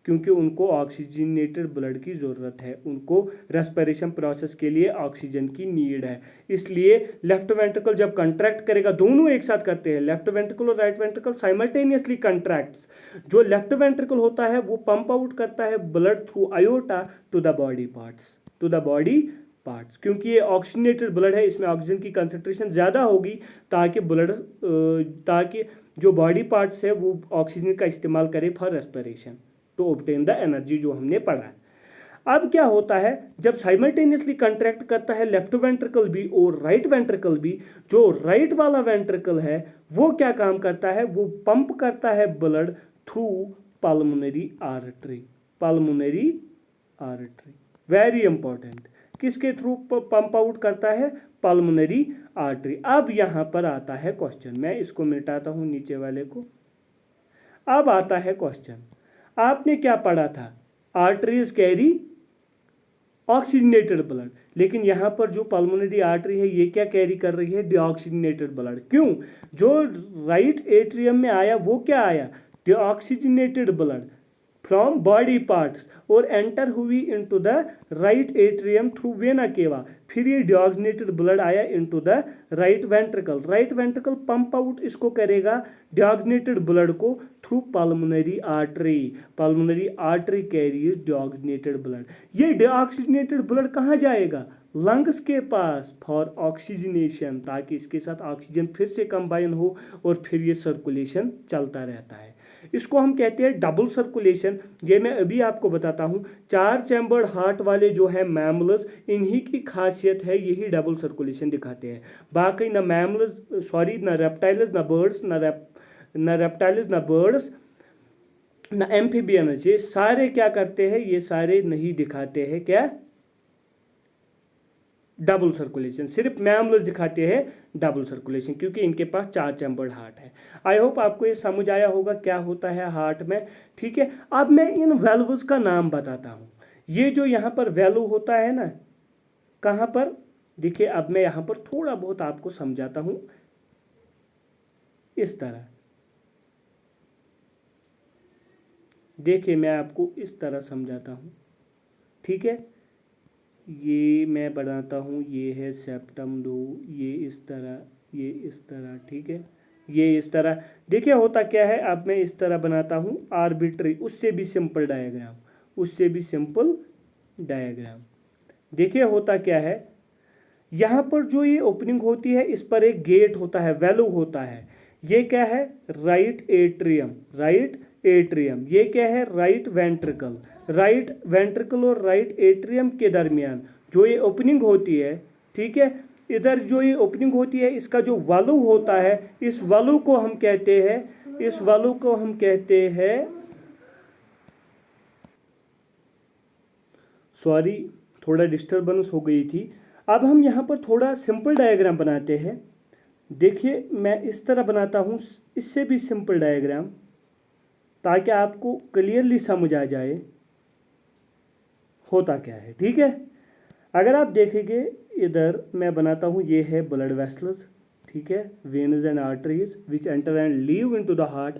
क्योंकि उनको ऑक्सीजनेटेड ब्लड की ज़रूरत है, उनको रेस्पिरेशन प्रोसेस के लिए ऑक्सीजन की नीड है। इसलिए लेफ्ट वेंट्रिकल जब कंट्रैक्ट करेगा, दोनों एक साथ करते हैं, लेफ्ट वेंट्रिकल और राइट वेंट्रिकल साइमल्टेनियसली कंट्रैक्ट्स। जो लेफ्ट वेंट्रिकल होता है वो पंप आउट करता है blood through aorta to the body parts, to the body parts, क्योंकि ये ऑक्सीजनेटेड ब्लड है, इसमें ऑक्सीजन की कंसंट्रेशन ज़्यादा होगी, ताकि ब्लड ताकि जो बॉडी पार्ट्स है वो ऑक्सीजन का इस्तेमाल करे for respiration, to obtain the energy, जो हमने पढ़ा है। अब क्या होता है, जब साइमल्टेनियसली कंट्रैक्ट करता है लेफ्ट वेंट्रिकल भी और राइट वेंट्रिकल भी, जो राइट वाला वेंट्रिकल है वो क्या काम करता है? वो पंप करता है blood through pulmonary artery, pulmonary artery, very important. किसके थ्रू पंप आउट करता है? Pulmonary artery. अब यहाँ पर आता है क्वेश्चन, मैं इसको मिटाता हूँ नीचे वाले को। अब आता है क्वेश्चन, आपने क्या पढ़ा था? आर्टरीज कैरी ऑक्सीजनेटेड ब्लड, लेकिन यहाँ पर जो पल्मोनरी आर्टरी है ये क्या कैरी कर रही है? Deoxygenated blood. क्यों? जो राइट एट्रियम में आया वो क्या आया? Deoxygenated blood from body parts और एंटर हुई into the right atrium through vena cava, फिर ये डीऑक्सीजनेटेड ब्लड आया into the right ventricle. Right ventricle pump out इसको करेगा डीऑक्सीजनेटेड ब्लड को through pulmonary artery, pulmonary artery carries deoxygenated blood. ये deoxygenated blood कहाँ जाएगा? लंग्स के पास फॉर ऑक्सीजनेशन, ताकि इसके साथ ऑक्सीजन फिर से कंबाइन हो और फिर ये सर्कुलेशन चलता रहता है। इसको हम कहते हैं डबल सर्कुलेशन। ये मैं अभी आपको बताता हूँ। 4 चैम्बर्ड हार्ट वाले जो है मैमल्स, इन्हीं की खासियत है यही डबल सर्कुलेशन दिखाते हैं। बाकी ना मैमल्स, सॉरी, ना रेप्टाइल्स, ना बर्ड्स, ना रेप्टाइल्स, ना बर्ड्स, ना एम्फीबियंस, ये सारे क्या करते हैं? ये सारे नहीं दिखाते हैं क्या? Double circulation. सिर्फ मैमल्स दिखाते हैं डबल सर्कुलेशन, क्योंकि इनके पास 4 चैम्बर्ड हार्ट है। आई होप आपको ये समझ आया होगा क्या होता है हार्ट में, ठीक है। अब मैं इन वेल्व्स का नाम बताता हूँ। ये जो यहाँ पर वैल्यू होता है ना, कहाँ पर? देखिए, अब मैं यहाँ पर थोड़ा बहुत आपको समझाता हूँ इस तरह। देखिए, मैं आपको इस तरह समझाता हूँ, ठीक है। ये मैं बनाता हूँ, ये है सेप्टम 2, ये इस तरह, ये इस तरह, ठीक है। ये इस तरह देखिए होता क्या है। अब मैं इस तरह बनाता हूँ आर्बिट्री, उससे भी सिंपल डायग्राम, उससे भी सिंपल डायग्राम। देखिए होता क्या है, यहाँ पर जो ये ओपनिंग होती है इस पर एक गेट होता है, वैल्यू होता है। ये क्या है, राइट एट्रियम, राइट एट्रियम। ये क्या है, राइट वेंट्रिकल। राइट वेंट्रिकल और राइट एट्रियम के दरमियान जो ये ओपनिंग होती है, ठीक है, इधर जो ये ओपनिंग होती है इसका जो वॉल्व होता है, इस वॉल्व को हम कहते हैं, इस वॉल्व को हम कहते हैं, सॉरी थोड़ा डिस्टर्बेंस हो गई थी। अब हम यहाँ पर थोड़ा सिंपल डायग्राम बनाते हैं। देखिए मैं इस तरह बनाता हूँ, इससे भी सिंपल डायग्राम, ताकि आपको क्लियरली समझ आ जाए होता क्या है। ठीक है, अगर आप देखेंगे इधर मैं बनाता हूँ, ये है ब्लड वेसल्स, ठीक है, veins and arteries which enter and leave into the heart.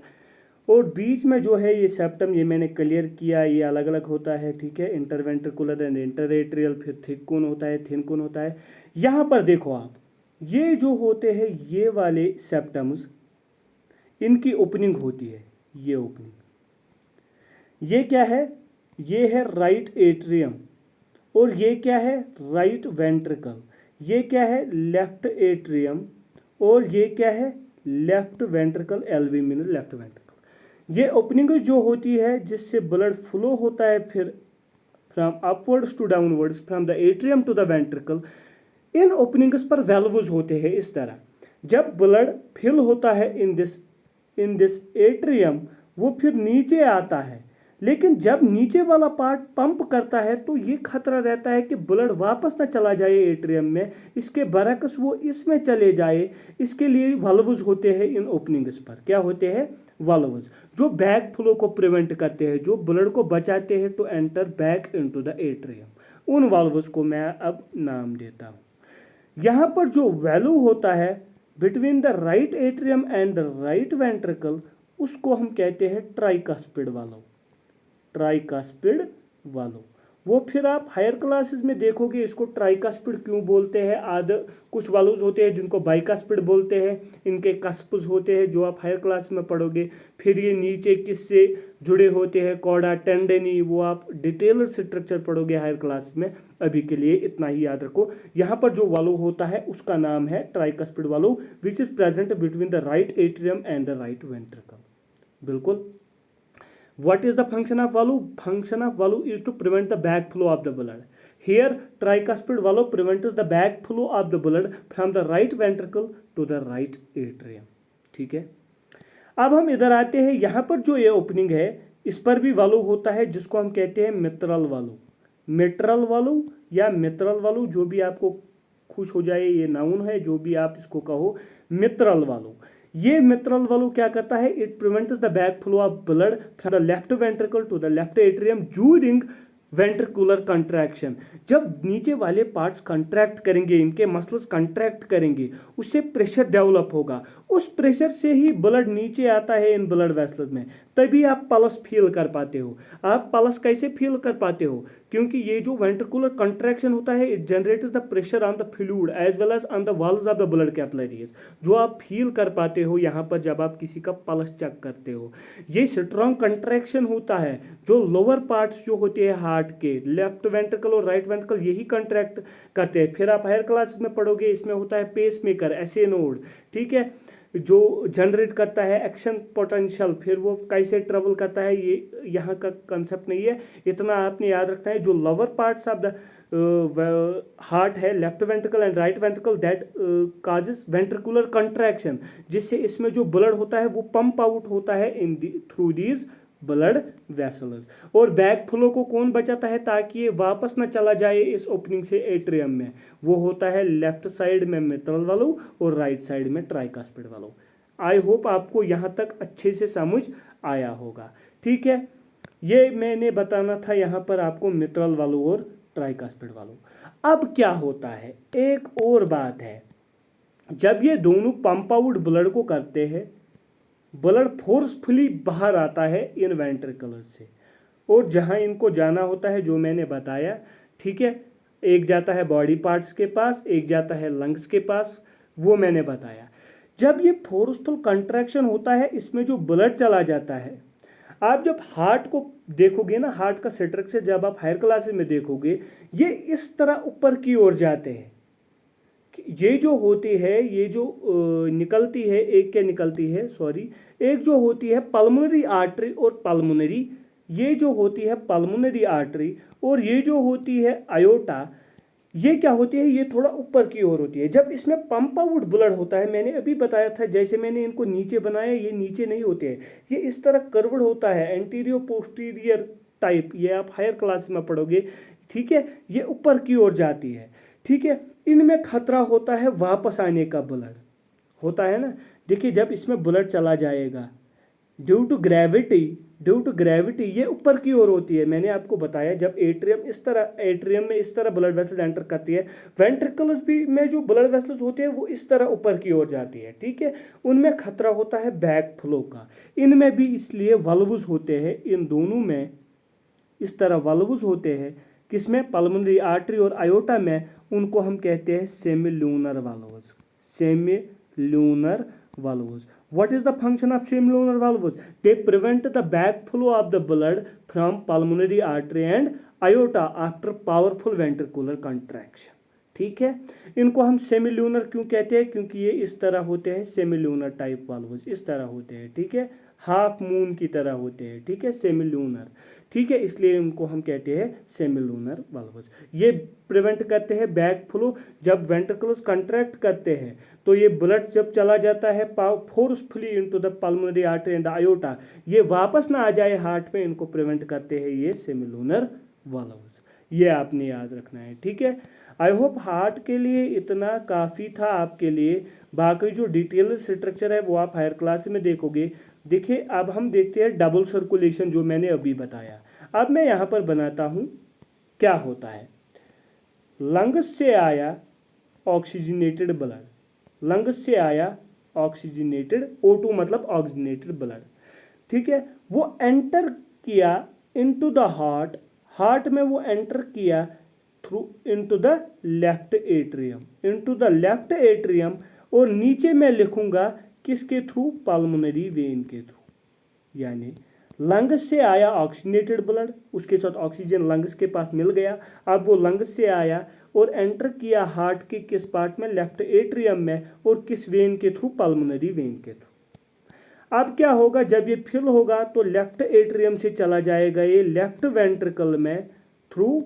और बीच में जो है ये सेप्टम, ये मैंने क्लियर किया, ये अलग अलग होता है, ठीक है, इंटरवेंट्रिकुलर एंड इंटरएट्रियल, फिर थिक कोन होता है, थिन कोन होता है। यहाँ पर देखो आप, ये जो होते हैं ये वाले सेप्टम्स, इनकी ओपनिंग होती है, ये ओपनिंग, ये क्या है, ये है राइट एट्रियम, और ये क्या है, राइट वेंट्रिकल। ये क्या है, लेफ्ट एट्रियम, और ये क्या है, left ventricle, LV mean left ventricle. ये ओपनिंग जो होती है जिससे ब्लड फ्लो होता है, फिर from upwards to downwards, from the atrium to the ventricle. इन ओपनिंग्स पर वेल्व्स होते हैं इस तरह। जब ब्लड फिल होता है इन दिस एट्रियम, वो फिर नीचे आता है, लेकिन जब नीचे वाला पार्ट पंप करता है तो ये खतरा रहता है कि ब्लड वापस ना चला जाए एट्रियम में, इसके बरक्स वो इसमें चले जाए। इसके लिए वाल्व्स होते हैं इन ओपनिंग्स पर। क्या होते हैं, वाल्व्स, जो बैक फ्लो को प्रिवेंट करते हैं, जो ब्लड को बचाते हैं to enter back into the atrium. उन वाल्व्स को मैं अब नाम देता हूँ। यहाँ पर जो वैल्यू होता है between the right atrium and the right ventricle, उसको हम कहते हैं ट्राइकास्पिड वाल्व, ट्राइकास्पिड वाल्व। वो फिर आप हायर क्लासेस में देखोगे इसको ट्राइकास्पिड क्यों बोलते हैं। आधे कुछ वाल्व्स होते हैं जिनको बाइकास्पिड बोलते हैं, इनके कस्प्स होते हैं जो आप हायर क्लास में पढ़ोगे। फिर ये नीचे किससे जुड़े होते हैं, कॉर्डा टेंडेनी, वो आप डिटेल्ड स्ट्रक्चर पढ़ोगे हायर क्लास में। अभी के लिए इतना ही याद रखो, यहाँ पर जो वाल्व होता है उसका नाम है tricuspid valve, which is present between the right atrium and the right ventricle. बिल्कुल। What is the function of valve? Function of valve is to prevent the backflow of the blood. Here, tricuspid valve prevents the backflow of the blood from the right ventricle to the right atrium. ठीक है, अब हम इधर आते हैं। यहाँ पर जो ये ओपनिंग है इस पर भी वाल्व होता है जिसको हम कहते हैं मिट्रल वाल्व, मिट्रल वाल्व या मिट्रल वाल्व, जो भी आपको खुश हो जाए, ये नाउन है, जो भी आप इसको कहो, मिट्रल वाल्व। ये मिट्रल वाल्व क्या करता है, it prevents the back flow of blood from the left ventricle to the left atrium during ventricular contraction. जब नीचे वाले पार्ट्स कंट्रैक्ट करेंगे, इनके मसल्स कंट्रैक्ट करेंगे, उससे प्रेशर डेवलप होगा, उस प्रेशर से ही ब्लड नीचे आता है इन ब्लड वेसल्स में, तभी आप पल्स फील कर पाते हो। आप पल्स कैसे फील कर पाते हो, क्योंकि ये जो वेंट्रिकुलर कंट्रैक्शन होता है it generates the pressure on the fluid as well as on the walls of the blood capillaries, जो आप फील कर पाते हो यहाँ पर जब आप किसी का पल्स चेक करते हो। ये स्ट्रॉन्ग कंट्रैक्शन होता है जो लोअर पार्ट्स जो होते हैं हार्ट के, लेफ्ट वेंट्रिकल और राइट वेंट्रिकल, यही कंट्रैक्ट करते हैं। फिर आप हायर क्लासेस में पढ़ोगे, इसमें होता है पेस मेकर, एसए नोड, ठीक है, जो जनरेट करता है एक्शन पोटेंशियल। फिर वो कैसे ट्रेवल करता है ये यहाँ का कंसेप्ट नहीं है, इतना आपने याद रखना है। जो lower parts of the heart है, left ventricle and right ventricle, that causes ventricular contraction, जिससे इसमें जो ब्लड होता है वो पंप आउट होता है in through these blood vessels. और बैक फ्लो को कौन बचाता है ताकि ये वापस ना चला जाए इस ओपनिंग से एट्रियम में, वो होता है लेफ्ट साइड में मिट्रल वाल्व और राइट साइड में ट्राइकास्पिड वाल्व। आई होप आपको यहाँ तक अच्छे से समझ आया होगा। ठीक है, ये मैंने बताना था यहाँ पर आपको मिट्रल वाल्व और ट्राइकास्पिड वाल्व। अब क्या होता है, एक और बात है, जब ये दोनों पंप आउट ब्लड को करते हैं, ब्लड फोर्सफुली बाहर आता है इन वेंट्रिकल्स से, और जहां इनको जाना होता है जो मैंने बताया, ठीक है, एक जाता है बॉडी पार्ट्स के पास, एक जाता है लंग्स के पास, वो मैंने बताया। जब ये फोर्सफुल कंट्रैक्शन होता है, इसमें जो ब्लड चला जाता है, आप जब हार्ट को देखोगे ना, हार्ट का स्ट्रक्चर जब आप हायर क्लासेस में देखोगे, ये इस तरह ऊपर की ओर जाते हैं। ये जो होती है, ये जो निकलती है, एक क्या निकलती है, सॉरी, एक जो होती है पल्मोनरी आर्टरी और पल्मोनरी, ये जो होती है पल्मोनरी आर्टरी, और ये जो होती है आयोटा, ये क्या होती है, ये थोड़ा ऊपर की ओर होती है। जब इसमें पंप आउट ब्लड होता है, मैंने अभी बताया था, जैसे मैंने इनको नीचे बनाया, ये नीचे नहीं होते हैं, ये इस तरह कर्वड होता है, एंटीरियर पोस्टीरियर टाइप, ये आप हायर क्लास में पढ़ोगे, ठीक है। ये ऊपर की ओर जाती है, ठीक है। इनमें खतरा होता है वापस आने का, ब्लड होता है ना। देखिए जब इसमें ब्लड चला जाएगा, ड्यू टू ग्रेविटी ये ऊपर की ओर होती है। मैंने आपको बताया जब एट्रियम में इस तरह ब्लड वेसल एंटर करती है, वेंट्रिकल्स भी में जो ब्लड वेसल्स होते हैं वो इस तरह ऊपर की ओर जाती है, ठीक है। उनमें खतरा होता है बैक फ्लो का। इनमें भी इसलिए वल्व्स होते हैं, इन दोनों में इस तरह वल्व्स होते हैं, किसमें, पल्मोनरी आर्टरी और आयोटा में, उनको हम कहते हैं semilunar valves. Semilunar valves. What is the function of semilunar valves? They prevent the backflow of the blood from pulmonary artery and aorta after powerful ventricular contraction. ठीक है। इनको हम सेमिल्यूनर क्यों कहते हैं, क्योंकि ये इस तरह होते हैं, सेमिल्यूनर टाइप वाल्व्स इस तरह होते हैं, ठीक है, हाफ मून की तरह होते हैं, ठीक है, सेमिल्यूनर, ठीक है, इसलिए इनको हम कहते हैं सेमिल्यूनर वाल्व्स। ये प्रिवेंट करते हैं बैक फ्लो। जब वेंट्रिकल्स कंट्रैक्ट करते हैं तो ये ब्लड जब चला जाता है forcefully into the pulmonary artery and iota, ये वापस ना आ जाए हार्ट में, इनको प्रिवेंट करते हैं ये सेमिल्यूनर वाल्व्स। ये आपने याद रखना है, ठीक है। आई होप हार्ट के लिए इतना काफ़ी था आपके लिए। बाकी जो डिटेल स्ट्रक्चर है वो आप हायर क्लास में देखोगे। देखिए अब हम देखते हैं डबल सर्कुलेशन, जो मैंने अभी बताया। अब मैं यहाँ पर बनाता हूँ क्या होता है। लंग्स से आया ऑक्सीजनेटेड ब्लड, लंग्स से आया ऑक्सीजनेटेड, O2 मतलब ऑक्सीजनेटेड ब्लड, ठीक है। वो एंटर किया इनटू द हार्ट, हार्ट में वो एंटर किया through into the left atrium, into the left atrium, और नीचे मैं लिखूंगा किसके थ्रू, पल्मोनरी वेन के थ्रू। यानी लंग्स से आया ऑक्सीजनेटेड ब्लड, उसके साथ ऑक्सीजन लंग्स के पास मिल गया, अब वो लंग्स से आया और एंटर किया हार्ट के किस पार्ट में, लेफ्ट एट्रियम में, और किस वेन के थ्रू, पल्मोनरी वेन के थ्रू। अब क्या होगा, जब ये फिल होगा तो लेफ्ट एट्रियम से चला जाएगा ये लेफ्ट वेंट्रिकल में थ्रू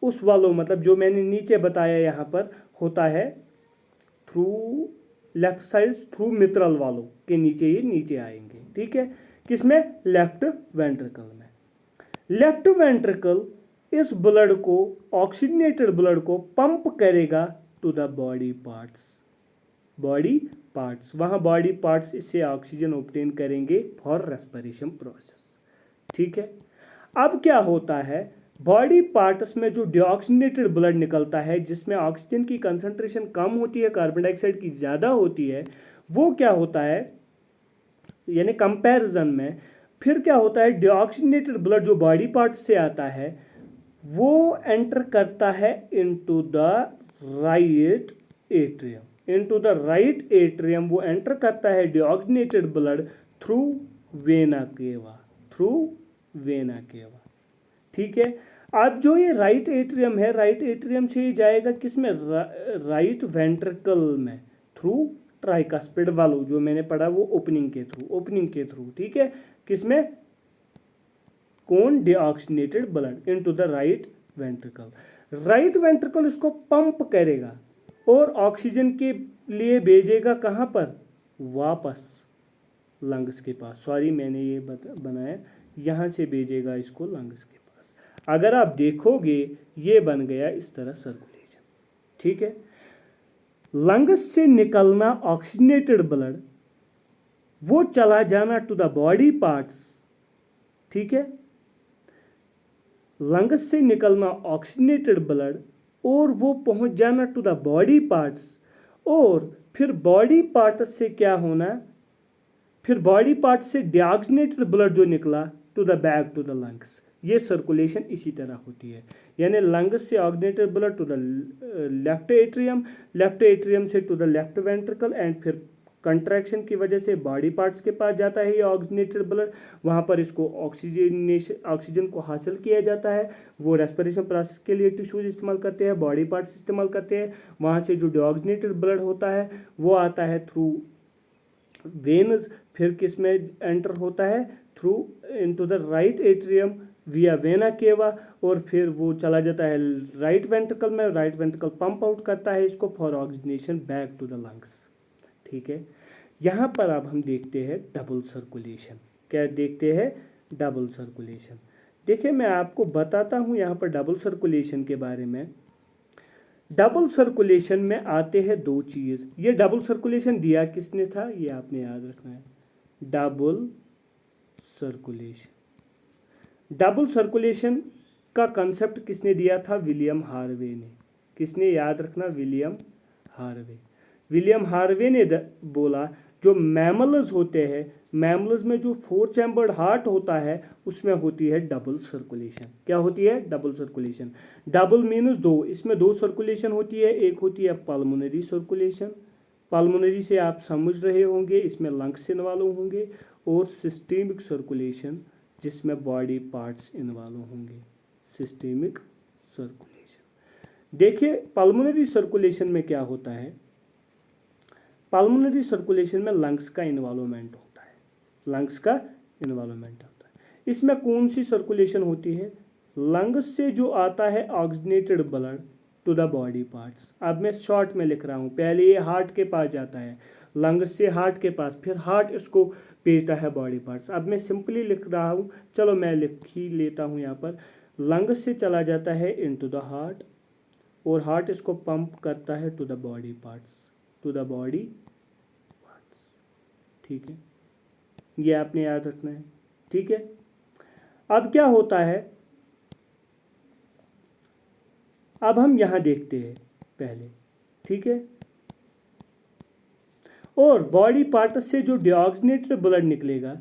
उस वालों, मतलब जो मैंने नीचे बताया यहाँ पर होता है, थ्रू लेफ्ट साइड थ्रू मित्रल वालों के नीचे ये नीचे आएंगे, ठीक है, किसमें, लेफ्ट वेंट्रिकल में। लेफ्ट वेंट्रिकल इस ब्लड को, ऑक्सीजनेटेड ब्लड को पंप करेगा टू द बॉडी पार्ट्स, वहाँ बॉडी पार्ट्स इससे ऑक्सीजन ऑब्टेन करेंगे फॉर रेस्पिरेशन प्रोसेस, ठीक है। अब क्या होता है, बॉडी पार्ट्स में जो डिऑक्सीजनेटेड ब्लड निकलता है, जिसमें ऑक्सीजन की कंसंट्रेशन कम होती है, कार्बन डाइऑक्साइड की ज़्यादा होती है, वो क्या होता है, यानी कंपैरिजन में, फिर क्या होता है, डिऑक्सीजनेटेड ब्लड जो बॉडी पार्ट्स से आता है वो एंटर करता है into the right atrium, into the right atrium वो एंटर करता है deoxygenated blood through vena cava, ठीक है। अब जो ये राइट एट्रियम है, राइट एट्रियम से ही जाएगा किसमें, राइट वेंट्रिकल में थ्रू ट्राइकास्पिड वालों, जो मैंने पढ़ा वो ओपनिंग के थ्रू, ठीक है, किसमें, कौन, deoxygenated blood into the right ventricle इसको पंप करेगा और ऑक्सीजन के लिए भेजेगा कहाँ पर, वापस लंग्स के पास। सॉरी मैंने ये बनाया, यहाँ से भेजेगा इसको लंग्स के पास। अगर आप देखोगे ये बन गया इस तरह सर्कुलेशन, ठीक है। लंग्स से निकलना ऑक्सीजनेटेड ब्लड, वो चला जाना टू द बॉडी पार्ट्स, ठीक है। लंग्स से निकलना ऑक्सीजनेटेड ब्लड और वो पहुंच जाना टू द बॉडी पार्ट्स, और फिर बॉडी पार्ट्स से क्या होना, फिर बॉडी पार्ट से डिऑक्सीजनेटेड ब्लड जो निकला to the back to the lungs, ये सर्कुलेशन इसी तरह होती है, यानी लंग्स से oxygenated blood to the left atrium से to the left ventricle, and फिर कंट्रैक्शन की वजह से बॉडी पार्ट्स के पास जाता है ये ऑक्सीजनेटेड ब्लड, वहाँ पर इसको ऑक्सीजन को हासिल किया जाता है। वो रेस्पिरेशन प्रोसेस के लिए टिश्यूज इस्तेमाल करते हैं, बॉडी पार्ट्स इस्तेमाल करते हैं। वहाँ से जो डीऑक्सीजनेटेड ब्लड होता है वो आता है थ्रू वेन्स, फिर किस में एंटर होता है, through into the right atrium via vena cava, और फिर वो चला जाता है राइट वेंट्रिकल में। राइट वेंट्रिकल पंप आउट करता है इसको for oxygenation back to the lungs. ठीक है, यहाँ पर अब हम देखते हैं डबल सर्कुलेशन। क्या देखते हैं? Double circulation. देखिए मैं आपको बताता हूँ यहाँ पर डबल सर्कुलेशन के बारे में। डबल सर्कुलेशन में आते हैं दो चीज़। ये डबल सर्कुलेशन दिया किसने था, ये आपने याद रखना है। डबल सर्कुलेशन, डबल सर्कुलेशन का कंसेप्ट किसने दिया था? विलियम हार्वे ने। किसने? याद रखना, विलियम हार्वे। विलियम हार्वे ने बोला जो मैमल्स होते हैं, मैमल्स में जो 4 चैम्बर्ड हार्ट होता है उसमें होती है डबल सर्कुलेशन। क्या होती है? Double circulation. डबल मीन्स दो, इसमें दो सर्कुलेशन होती है। एक होती है पल्मोनरी सर्कुलेशन, पल्मोनरी से आप समझ रहे होंगे इसमें लंग्स इन्वॉल्व होंगे, और सिस्टेमिक सर्कुलेशन जिसमें बॉडी पार्ट्स इन्वॉल्व होंगे, सिस्टेमिक सर्कुलेशन। देखिए पल्मोनरी सर्कुलेशन में क्या होता है, पल्मोनरी सर्कुलेशन में लंग्स का इन्वॉल्वमेंट होता है, लंग्स का इन्वॉल्वमेंट होता है। इसमें कौन सी सर्कुलेशन होती है? लंग्स से जो आता है oxygenated blood to the body parts. अब मैं शॉर्ट में लिख रहा हूँ, पहले ये हार्ट के पास जाता है, लंग्स से हार्ट के पास, फिर हार्ट इसको भेजता है बॉडी पार्ट्स। अब मैं सिंपली लिख रहा हूँ, चलो मैं लिख ही लेता हूँ यहाँ पर। लंग्स से चला जाता है इनटू द हार्ट, और हार्ट इसको पंप करता है to the body parts, to the body parts. ठीक है, ये आपने याद रखना है। ठीक है, अब क्या होता है, अब हम यहां देखते हैं पहले। ठीक है, और बॉडी पार्ट्स से जो डीऑक्सीजनेटेड ब्लड निकलेगा,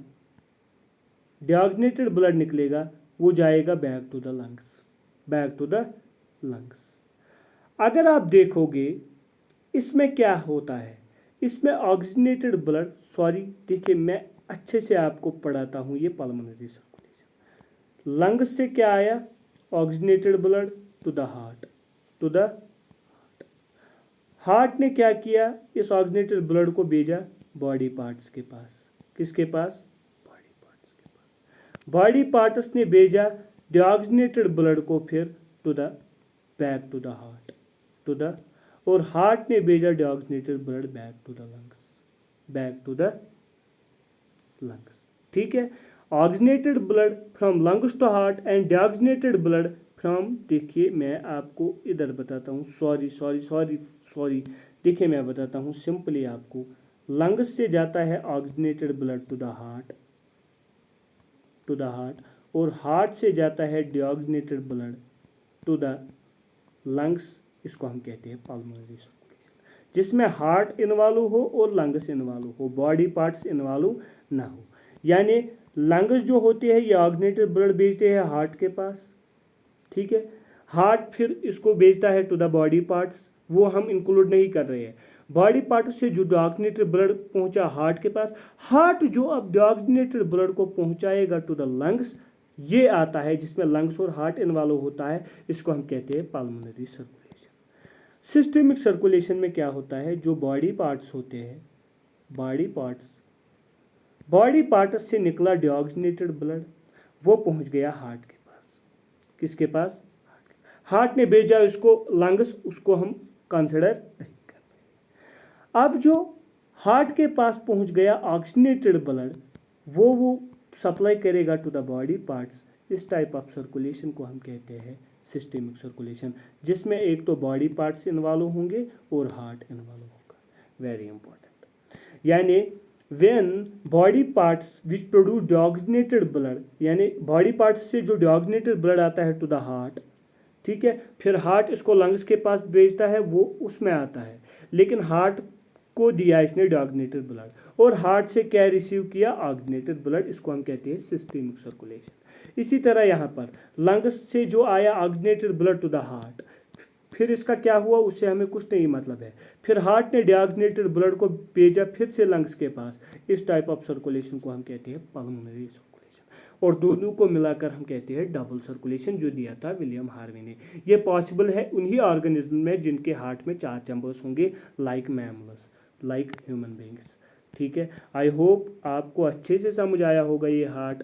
डीऑक्सीजनेटेड ब्लड निकलेगा, वो जाएगा back to the lungs, back to the lungs. अगर आप देखोगे इसमें क्या होता है, इसमें ऑक्सीजनेटेड ब्लड, सॉरी देखिए मैं अच्छे से आपको पढ़ाता हूँ। ये पल्मोनरी सर्कुलेशन, लंग्स से क्या आया? Oxygenated blood to the heart, to the heart ने क्या किया? इस ऑक्सीजनेटेड ब्लड को भेजा बॉडी पार्ट्स के पास। किसके पास? बॉडी पार्ट्स के पास। बॉडी पार्ट्स ने भेजा डीऑक्सीजनेटेड ब्लड को फिर to the back to the heart, to the, और हार्ट ने भेजा deoxygenated blood back to the lungs, back to the lungs. ठीक है, oxygenated blood from lungs to heart and deoxygenated blood from, देखिए मैं आपको इधर बताता हूँ, सॉरी सॉरी सॉरी सॉरी, देखिए मैं बताता हूँ सिंपली आपको। लंग्स से जाता है oxygenated blood to the heart, to the heart, और हार्ट से जाता है deoxygenated blood to the lungs. इसको हम कहते हैं पल्मोनरी सर्कुलेशन, जिसमें हार्ट इन्वॉल्व हो और लंग्स इन्वॉल्व हो, बॉडी पार्ट्स इन्वॉल्व ना हो। यानी लंग्स जो होते हैं ये ऑक्सीजनेटेड ब्लड भेजते हैं हार्ट के पास। ठीक है, हार्ट फिर इसको भेजता है टू द बॉडी पार्ट्स, वो हम इंक्लूड नहीं कर रहे हैं। बॉडी पार्ट्स से जो डीऑक्सीजनेटेड ब्लड पहुंचा हार्ट के पास, हार्ट जो अब डीऑक्सीजनेटेड ब्लड को पहुंचाएगा टू द लंग्स, ये आता है जिसमें लंग्स और हार्ट इन्वॉल्व होता है, इसको हम कहते हैं पल्मोनरी सर्कुलेशन। सिस्टेमिक सर्कुलेशन में क्या होता है, जो बॉडी पार्ट्स होते हैं, बॉडी पार्ट्स से निकला डीऑक्सीजनेटेड ब्लड, वो पहुंच गया हार्ट के पास। किसके पास? हार्ट ने भेजा इसको लंग्स, उसको हम कंसिडर नहीं करते। अब जो हार्ट के पास पहुंच गया ऑक्सीजनेटेड ब्लड, वो सप्लाई करेगा टू द बॉडी पार्ट्स। इस टाइप ऑफ सर्कुलेशन को हम कहते हैं सिस्टेमिक सर्कुलेशन, जिसमें एक तो बॉडी पार्ट्स इन्वॉल्व होंगे और हार्ट इन्वॉल्व होगा। Very important. यानी when body parts which produce deoxygenated blood, यानी बॉडी पार्ट्स से जो डीऑक्सीजनेटेड ब्लड आता है टू द हार्ट, ठीक है, फिर हार्ट इसको लंग्स के पास भेजता है, वो उसमें आता है। लेकिन हार्ट को दिया इसने डिऑक्सीनेटेड ब्लड, और हार्ट से क्या रिसीव किया, ऑक्सीनेटेड ब्लड, इसको हम कहते हैं सिस्टेमिक सर्कुलेशन। इसी तरह यहाँ पर लंग्स से जो आया oxygenated blood to the heart, फिर इसका क्या हुआ, उससे हमें कुछ नहीं मतलब है, फिर हार्ट ने डिऑक्सीनेटेड ब्लड को भेजा फिर से लंग्स के पास। इस टाइप ऑफ सर्कुलेशन को हम कहते हैं पल्मोनरी सर्कुलेशन, और दोनों को मिलाकर हम कहते हैं डबल सर्कुलेशन, जो दिया था विलियम हार्वी ने। ये पॉसिबल है उन्हीं ऑर्गेनिज्म में जिनके हार्ट में 4 चैम्बर्स होंगे, like mammals, like human beings. ठीक है, आई होप आपको अच्छे से समझ आया होगा ये हार्ट।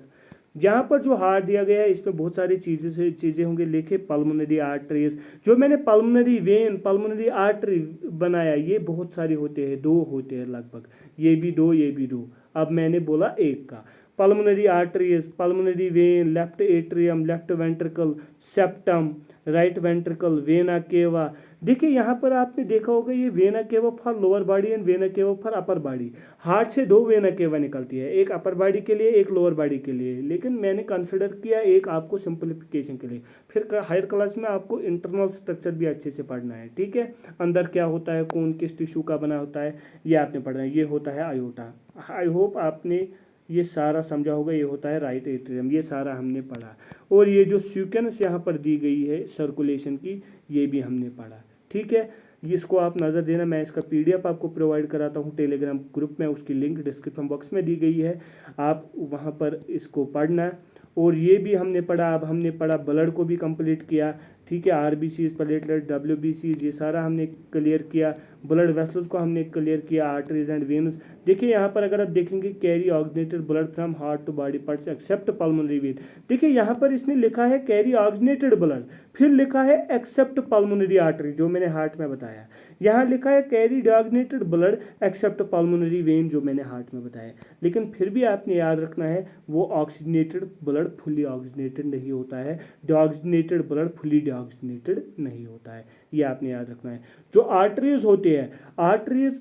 यहाँ पर जो हार्ट दिया गया है इसमें बहुत सारी चीज़ें होंगी लिखे, पल्मोनरी आर्टरीज, जो मैंने पल्मोनरी वेन, पल्मोनरी आर्टरी बनाया, ये बहुत सारे होते हैं, 2 होते हैं लगभग, ये भी 2, ये भी 2, अब मैंने बोला एक का। Pulmonary arteries, pulmonary vein, left atrium, left ventricle, septum, right ventricle, vena cava. देखिए यहाँ पर आपने देखा होगा ये vena cava for lower body and vena cava for upper body. Heart से 2 वेना केवा निकलती है, एक अपर बॉडी के लिए, एक लोअर बॉडी के लिए, लेकिन मैंने कंसिडर किया एक आपको सिंप्लीफिकेशन के लिए। फिर हायर क्लास में आपको इंटरनल स्ट्रक्चर भी अच्छे से पढ़ना है। ठीक है, अंदर क्या होता है, कौन किस टिश्यू का बना होता है, ये आपने पढ़ना है। ये होता है आयोटा। आई होप आपने ये सारा समझा होगा। ये होता है राइट एट्रियम, ये सारा हमने पढ़ा, और ये जो सीक्वेंस यहाँ पर दी गई है सर्कुलेशन की, ये भी हमने पढ़ा। ठीक है, इसको आप नज़र देना, मैं इसका PDF आपको प्रोवाइड कराता हूँ टेलीग्राम ग्रुप में, उसकी लिंक डिस्क्रिप्शन बॉक्स में दी गई है, आप वहाँ पर इसको पढ़ना। और ये भी हमने पढ़ा, अब हमने पढ़ा ब्लड को भी कंप्लीट किया। ठीक है, RBCs, प्लेटलेट, WBCs, ये सारा हमने क्लियर किया। ब्लड वेसल्स को हमने क्लियर किया, आर्टरीज एंड वेन्स। देखिए यहाँ पर अगर आप देखेंगे, carry oxygenated blood from heart to body parts except pulmonary vein. देखिए यहाँ पर इसने लिखा है कैरी ऑक्सीनेटेड ब्लड, फिर लिखा है एक्सेप्ट पल्मोनरी आर्टरी, जो मैंने हार्ट में बताया। यहाँ लिखा है carry deoxygenated blood except pulmonary when, जो मैंने हार्ट में बताया। लेकिन फिर भी आपने याद रखना है, वो ऑक्सीनेटेड ब्लड फुली ऑक्सीनेटेड नहीं होता है, डिऑक्सीनेटेड ब्लड फुली डिऑक्सीनेटेड नहीं होता है, ये आपने याद रखना है। जो आर्टरीज होती है, आर्टरीज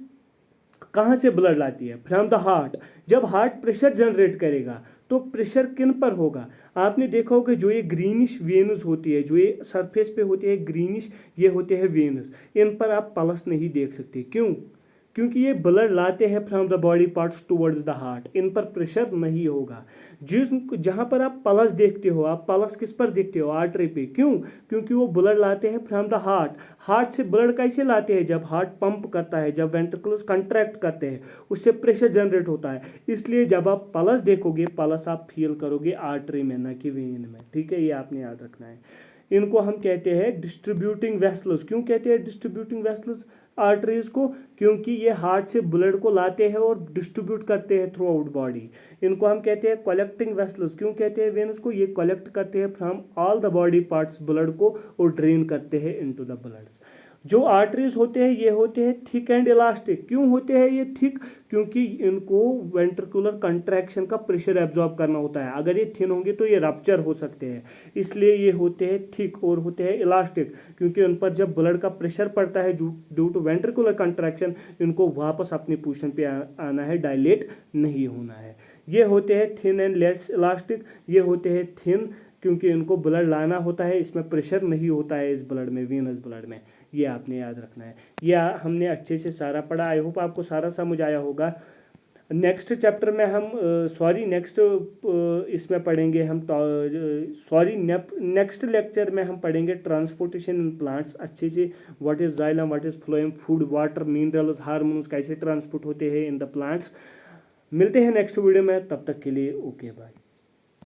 कहाँ से ब्लड लाती है, फ्रॉम द हार्ट। जब हार्ट प्रेशर जनरेट करेगा तो प्रेशर किन पर होगा, आपने देखा होगा जो ये ग्रीनिश वेन्स होती है, जो ये सरफेस पे होती है ग्रीनिश, ये होते हैं वेन्स। इन पर आप पल्स नहीं देख सकते, क्यों, क्योंकि ये ब्लड लाते हैं from the body parts towards the heart, इन पर प्रेशर नहीं होगा। जहाँ पर आप पल्स देखते हो, आप पल्स किस पर देखते हो, आर्टरी पे, क्यों, क्योंकि वो ब्लड लाते हैं फ्रॉम द हार्ट। हार्ट से ब्लड कैसे लाते हैं, जब हार्ट पंप करता है, जब वेंट्रिकल्स कंट्रैक्ट करते हैं, उससे प्रेशर जनरेट होता है। इसलिए जब आप पल्स देखोगे, पल्स आप फील करोगे आर्टरी में, ना कि वेन में। ठीक है, ये आपने याद रखना है। इनको हम कहते हैं डिस्ट्रीब्यूटिंग वेसल्स। क्यों कहते हैं डिस्ट्रीब्यूटिंग वेसल्स आर्टरीज को, क्योंकि ये हार्ट से ब्लड को लाते हैं और डिस्ट्रीब्यूट करते हैं थ्रू आउट बॉडी। इनको हम कहते हैं कलेक्टिंग वेसल्स। क्यों कहते हैं वेन्स को, ये कलेक्ट करते हैं from all the body parts blood को और ड्रेन करते हैं इनटू द ब्लड्स। जो आर्टरीज होते हैं ये होते हैं थिक एंड इलास्टिक। क्यों होते हैं ये थिक, क्योंकि इनको वेंट्रिकुलर कंट्रैक्शन का प्रेशर एब्जॉर्ब करना होता है। अगर ये थिन होंगे तो ये रप्चर हो सकते हैं, इसलिए ये होते हैं थिक। और होते हैं इलास्टिक, क्योंकि उन पर जब ब्लड का प्रेशर पड़ता है ड्यू टू वेंट्रिकुलर कंट्रैक्शन, इनको वापस अपनी पोजीशन पे आना है, डायलेट नहीं होना है। ये होते हैं थिन एंड लेस इलास्टिक। ये होते हैं थिन क्योंकि इनको ब्लड लाना होता है, इसमें प्रेशर नहीं होता है इस ब्लड में, वीनस ब्लड में। ये आपने याद रखना है। यह हमने अच्छे से सारा पढ़ा, आई होप आपको सारा समझ आया होगा। नेक्स्ट चैप्टर में हम नेक्स्ट इसमें पढ़ेंगे हम नेक्स्ट लेक्चर में हम पढ़ेंगे ट्रांसपोर्टेशन इन प्लांट्स अच्छे से। What is xylem, what is phloem, food, water, minerals, hormones कैसे ट्रांसपोर्ट होते हैं इन द प्लांट्स। मिलते हैं नेक्स्ट वीडियो में, तब तक के लिए ओके बाय।